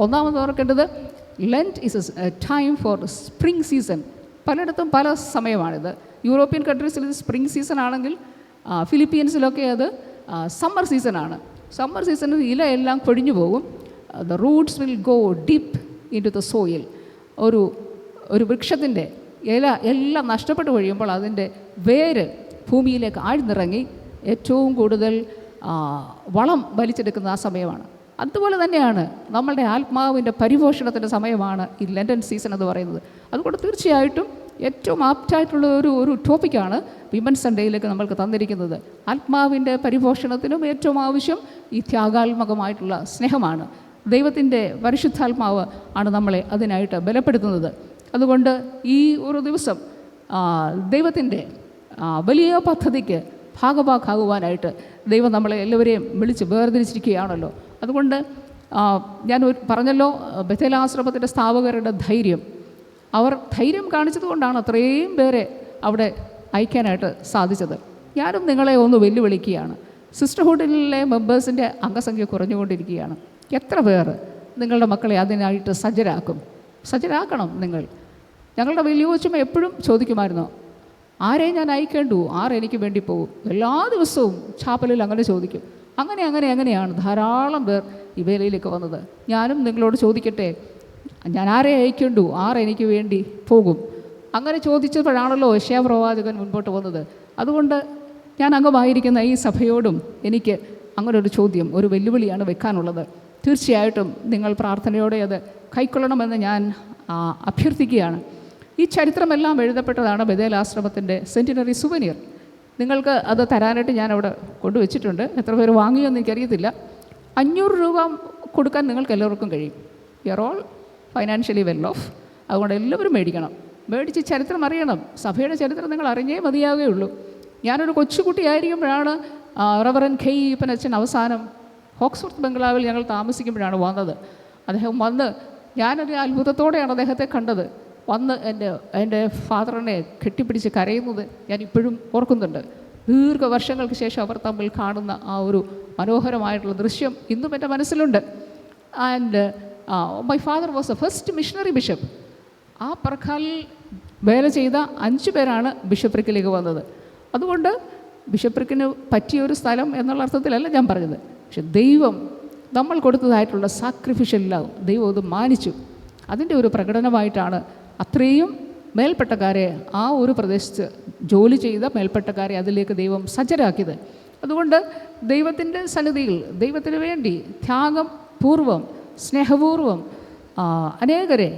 ഒന്നാമത് ഓർക്കേണ്ടത്, lent is A time for spring season. പലയിടത്തും പല സമയമാണിത്. യൂറോപ്യൻ കൺട്രീസിൽ ഇത് സ്പ്രിംഗ് സീസൺ ആണെങ്കിൽ ഫിലിപ്പീൻസിലൊക്കെ അത് സമ്മർ സീസണാണ്. സമ്മർ സീസണിൽ ഇലയെല്ലാം കൊഴിഞ്ഞു പോകും. The roots will go deep into the soil. ഒരു വൃക്ഷത്തിൻ്റെ ഇല എല്ലാം നഷ്ടപ്പെട്ടു കഴിയുമ്പോൾ അതിൻ്റെ വേര് ഭൂമിയിലേക്ക് ആഴ്ന്നിറങ്ങി ഏറ്റവും കൂടുതൽ വളം വലിച്ചെടുക്കുന്ന ആ സമയമാണ്. അതുപോലെ തന്നെയാണ് നമ്മളുടെ ആത്മാവിൻ്റെ പരിപോഷണത്തിൻ്റെ സമയമാണ് ഈ ലെൻഡൻ സീസൺ എന്ന് പറയുന്നത്. അതുകൊണ്ട് തീർച്ചയായിട്ടും ഏറ്റവും ആപ്റ്റായിട്ടുള്ള ഒരു ടോപ്പിക്കാണ് വിമൻ സൺഡേയിലേക്ക് നമ്മൾക്ക് തന്നിരിക്കുന്നത്. ആത്മാവിൻ്റെ പരിപോഷണത്തിനും ഏറ്റവും ആവശ്യം ഈ ത്യാഗാത്മകമായിട്ടുള്ള സ്നേഹമാണ്. ദൈവത്തിൻ്റെ പരിശുദ്ധാത്മാവ് ആണ് നമ്മളെ അതിനായിട്ട് ബലപ്പെടുത്തുന്നത്. അതുകൊണ്ട് ഈ ഒരു ദിവസം ദൈവത്തിൻ്റെ വലിയ പദ്ധതിക്ക് ഭാഗഭാക്കാകുവാനായിട്ട് ദൈവം നമ്മളെ എല്ലാവരെയും വിളിച്ച് വേർതിരിച്ചിരിക്കുകയാണല്ലോ. അതുകൊണ്ട് ഞാൻ പറഞ്ഞല്ലോ, ബഥേലാശ്രമത്തിൻ്റെ സ്ഥാപകരുടെ ധൈര്യം, അവർ ധൈര്യം കാണിച്ചതുകൊണ്ടാണ് അത്രയും പേരെ അവിടെ അയക്കാനായിട്ട് സാധിച്ചത്. ഞാനും നിങ്ങളെ ഒന്ന് വെല്ലുവിളിക്കുകയാണ്. സിസ്റ്റർഹുഡിലെ മെമ്പേഴ്സിൻ്റെ അംഗസംഖ്യ കുറഞ്ഞുകൊണ്ടിരിക്കുകയാണ്. എത്ര പേർ നിങ്ങളുടെ മക്കളെ അതിനായിട്ട് സജ്ജരാക്കണം നിങ്ങൾ? ഞങ്ങളുടെ വലിയ കൊച്ചുമ്മ എപ്പോഴും ചോദിക്കുമായിരുന്നു, ആരെ ഞാൻ അയക്കേണ്ടു, ആരെനിക്ക് വേണ്ടി പോകും? എല്ലാ ദിവസവും ചാപ്പലിൽ അങ്ങനെ ചോദിക്കും. അങ്ങനെയാണ് ധാരാളം പേർ ഈ വേലയിലേക്ക് വന്നത്. ഞാനും നിങ്ങളോട് ചോദിക്കട്ടെ, ഞാൻ ആരെ അയക്കേണ്ടു, ആരെനിക്ക് വേണ്ടി പോകും? അങ്ങനെ ചോദിച്ചപ്പോഴാണല്ലോ യെശയ്യാ പ്രവാചകൻ മുൻപോട്ട് വന്നത്. അതുകൊണ്ട് ഞാൻ അംഗമായിരിക്കുന്ന ഈ സഭയോടും എനിക്ക് അങ്ങനൊരു ചോദ്യം, ഒരു വെല്ലുവിളിയാണ് വെക്കാനുള്ളത്. തീർച്ചയായിട്ടും നിങ്ങൾ പ്രാർത്ഥനയോടെ അത് കൈക്കൊള്ളണമെന്ന് ഞാൻ അഭ്യർത്ഥിക്കുകയാണ്. ഈ ചരിത്രമെല്ലാം എഴുതപ്പെട്ടതാണ് ബഥേലാശ്രമത്തിൻ്റെ സെൻറ്റിനറി സുവനീർ. നിങ്ങൾക്ക് അത് തരാനായിട്ട് ഞാൻ അവിടെ കൊണ്ടുവച്ചിട്ടുണ്ട്. എത്ര പേര് വാങ്ങിയെന്ന് എനിക്കറിയത്തില്ല. 500 രൂപ കൊടുക്കാൻ നിങ്ങൾക്ക് എല്ലാവർക്കും കഴിയും. You are all financially well of. അതുകൊണ്ട് എല്ലാവരും മേടിച്ച് ചരിത്രം അറിയണം. സഭയുടെ ചരിത്രം നിങ്ങൾ അറിഞ്ഞേ മതിയാവുകയുള്ളൂ. ഞാനൊരു കൊച്ചുകുട്ടിയായിരിക്കുമ്പോഴാണ് റവറൻ ഖെയ് ഈപ്പനച്ഛൻ അവസാനം ഹോക്സ്ഫോർത്ത് ബംഗ്ലാവിൽ ഞങ്ങൾ താമസിക്കുമ്പോഴാണ് വന്നത്. അദ്ദേഹം വന്ന്, ഞാനൊരു അത്ഭുതത്തോടെയാണ് അദ്ദേഹത്തെ കണ്ടത്. വന്ന് എൻ്റെ ഫാദറിനെ കെട്ടിപ്പിടിച്ച് കരയുന്നത് ഞാൻ ഇപ്പോഴും ഓർക്കുന്നുണ്ട്. ദീർഘവർഷങ്ങൾക്ക് ശേഷം അവർ തമ്മിൽ കാണുന്ന ആ ഒരു മനോഹരമായിട്ടുള്ള ദൃശ്യം ഇന്നും എൻ്റെ മനസ്സിലുണ്ട്. And my father was A first missionary bishop. ആ പറക്കാലിൽ വേല ചെയ്ത 5 പേരാണ് ബിഷപ്രിക്കിലേക്ക് വന്നത്. അതുകൊണ്ട് ബിഷപ്രിക്കിന് പറ്റിയൊരു സ്ഥലം എന്നുള്ള അർത്ഥത്തിലല്ല ഞാൻ പറഞ്ഞത്. പക്ഷെ ദൈവം നമ്മൾ കൊടുത്തതായിട്ടുള്ള സാക്രിഫിഷ്യൽ ലവ്, ദൈവം അത് മാനിച്ചു. അതിൻ്റെ ഒരു പ്രകടനമായിട്ടാണ് അത്രയും മേൽപ്പെട്ടക്കാരെ, ആ ഒരു പ്രദേശത്ത് ജോലി ചെയ്ത മേൽപ്പെട്ടക്കാരെ അതിലേക്ക് ദൈവം സജ്ജരാക്കിയത്. അതുകൊണ്ട് ദൈവത്തിൻ്റെ സന്നിധിയിൽ ദൈവത്തിന് വേണ്ടി ത്യാഗം പൂർവ്വം, സ്നേഹപൂർവ്വം അനേകരെ,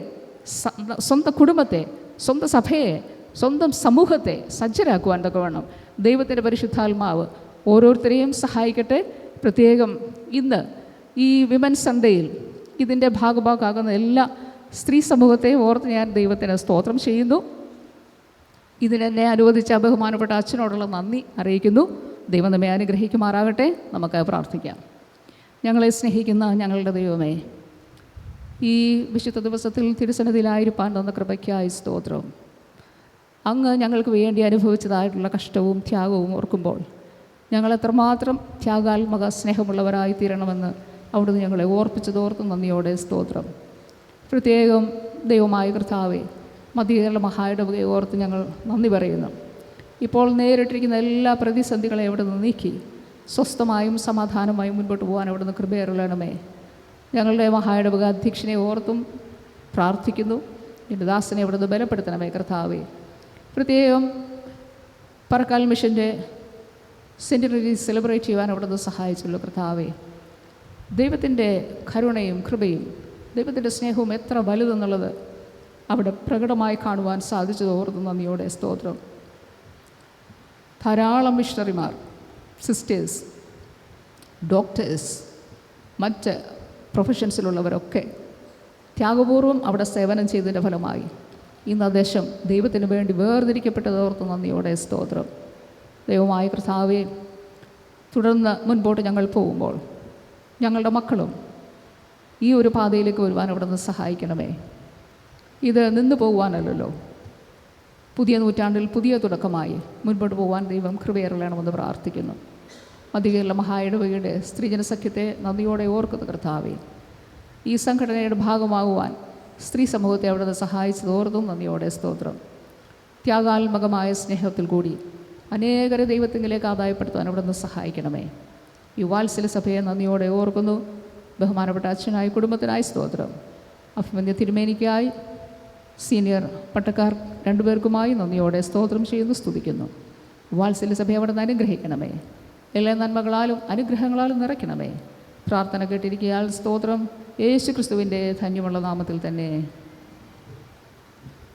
സ്വന്തം കുടുംബത്തെ, സ്വന്തം സഭയെ, സ്വന്തം സമൂഹത്തെ സജ്ജരാക്കുവാൻ തക്കവണ്ണം ദൈവത്തിൻ്റെ പരിശുദ്ധാത്മാവ് ഓരോരുത്തരെയും സഹായിക്കട്ടെ. പ്രത്യേകം ഇന്ന് ഈ വിമൻ സൺഡേയിൽ ഇതിൻ്റെ ഭാഗമാകുന്ന എല്ലാ സ്ത്രീ സമൂഹത്തെയും ഓർത്ത് ഞാൻ ദൈവത്തിന് സ്തോത്രം ചെയ്യുന്നു. ഇതിനെന്നെ അനുവദിച്ച ബഹുമാനപ്പെട്ട അച്ഛനോടുള്ള നന്ദി അറിയിക്കുന്നു. ദൈവം നമ്മെ അനുഗ്രഹിക്കുമാറാകട്ടെ. നമുക്ക് പ്രാർത്ഥിക്കാം. ഞങ്ങളെ സ്നേഹിക്കുന്ന ഞങ്ങളുടെ ദൈവമേ, ഈ വിശുദ്ധ ദിവസത്തിൽ തിരുസന്നിധിയിലായിരിക്കാൻ തന്ന കൃപയ്ക്കായി സ്തോത്രം. അങ്ങ് ഞങ്ങൾക്ക് വേണ്ടി അനുഭവിച്ചതായിട്ടുള്ള കഷ്ടവും ത്യാഗവും ഓർക്കുമ്പോൾ ഞങ്ങൾ എത്രമാത്രം ത്യാഗാത്മക സ്നേഹമുള്ളവരായി തീരണമെന്ന് അവിടുന്ന് ഞങ്ങളെ ഓർപ്പിച്ചതോർത്ത് നന്ദിയോടെ സ്തോത്രം. പ്രത്യേകം ദൈവമായ കർത്താവേ, മധ്യകേരള മഹായിടവകയെ ഓർത്ത് ഞങ്ങൾ നന്ദി പറയുന്നു. ഇപ്പോൾ നേരിട്ടിരിക്കുന്ന എല്ലാ പ്രതിസന്ധികളെയും അവിടുന്ന് നീക്കി സ്വസ്ഥമായും സമാധാനമായും മുൻപോട്ട് പോകാൻ അവിടുന്ന് കൃപയരുളണമേ. ഞങ്ങളുടെ മഹായിടവക അധ്യക്ഷനെ ഓർത്തും പ്രാർത്ഥിക്കുന്നു. എൻ്റെ ദാസനെ അവിടുന്ന് ബലപ്പെടുത്തണമേ കർത്താവേ. പ്രത്യേകം പറക്കാൽ മിഷൻ്റെ സെൻറ്റിനറി സെലിബ്രേറ്റ് ചെയ്യുവാൻ അവിടുന്ന് സഹായിച്ചുള്ളൂ കർത്താവേ. ദൈവത്തിൻ്റെ കരുണയും കൃപയും ദൈവത്തിൻ്റെ സ്നേഹവും എത്ര വലുതെന്നുള്ളത് അവിടെ പ്രകടമായി കാണുവാൻ സാധിച്ചത് ഓർത്ത് നന്ദിയോടെ സ്തോത്രം. ധാരാളം മിഷണറിമാർ, സിസ്റ്റേഴ്സ്, ഡോക്ടേഴ്സ്, മറ്റ് പ്രൊഫഷൻസിലുള്ളവരൊക്കെ ത്യാഗപൂർവ്വം അവിടെ സേവനം ചെയ്തതിൻ്റെ ഫലമായി ഇന്ന് ആ ദേശം ദൈവത്തിന് വേണ്ടി വേർതിരിക്കപ്പെട്ടതോർത്ത് നന്ദിയോടെ സ്തോത്രം. ദൈവമായ കർത്താവേ, തുടർന്ന് മുൻപോട്ട് ഞങ്ങൾ പോകുമ്പോൾ ഞങ്ങളുടെ മക്കളും ഈ ഒരു പാതയിലേക്ക് വരുവാൻ അവിടെ നിന്ന് സഹായിക്കണമേ. ഇത് നിന്നു പോകുവാനല്ലല്ലോ, പുതിയ നൂറ്റാണ്ടിൽ പുതിയ തുടക്കമായി മുൻപോട്ട് പോകാൻ ദൈവം കൃപയറിയണമെന്ന് പ്രാർത്ഥിക്കുന്നു. മധ്യകേരള മഹായിടവകയുടെ സ്ത്രീജന സഖ്യത്തെ നന്ദിയോടെ ഓർക്കുന്ന കർത്താവേ, ഈ സംഘടനയുടെ ഭാഗമാകുവാൻ സ്ത്രീ സമൂഹത്തെ അവിടെ നിന്ന് സഹായിച്ചതോർത്തും നന്ദിയോടെ സ്തോത്രം. ത്യാഗാത്മകമായ സ്നേഹത്തിൽ കൂടി അനേകരെ ദൈവത്തിങ്കിലേക്ക് ആദായപ്പെടുത്താൻ അവിടെ നിന്ന് സഹായിക്കണമേ. ഈ വാത്സല്യ സഭയെ നന്ദിയോടെ ഓർക്കുന്നു. ബഹുമാനപ്പെട്ട അച്ഛനായി കുടുംബത്തിനായി സ്തോത്രം. അഭിമന്യ തിരുമേനിക്കായി സീനിയർ പട്ടക്കാർ രണ്ടുപേർക്കുമായി നന്ദിയോടെ സ്തോത്രം ചെയ്യുന്നു, സ്തുതിക്കുന്നു. വാത്സല്യ സഭയെ അവിടെ നിന്ന് അനുഗ്രഹിക്കണമേ. എല്ലാ നന്മകളാലും അനുഗ്രഹങ്ങളാലും നിറയ്ക്കണമേ. പ്രാർത്ഥന കേട്ടിരിക്കയാൽ സ്തോത്രം. യേശു ക്രിസ്തുവിൻ്റെ ധന്യമുള്ള നാമത്തിൽ തന്നെ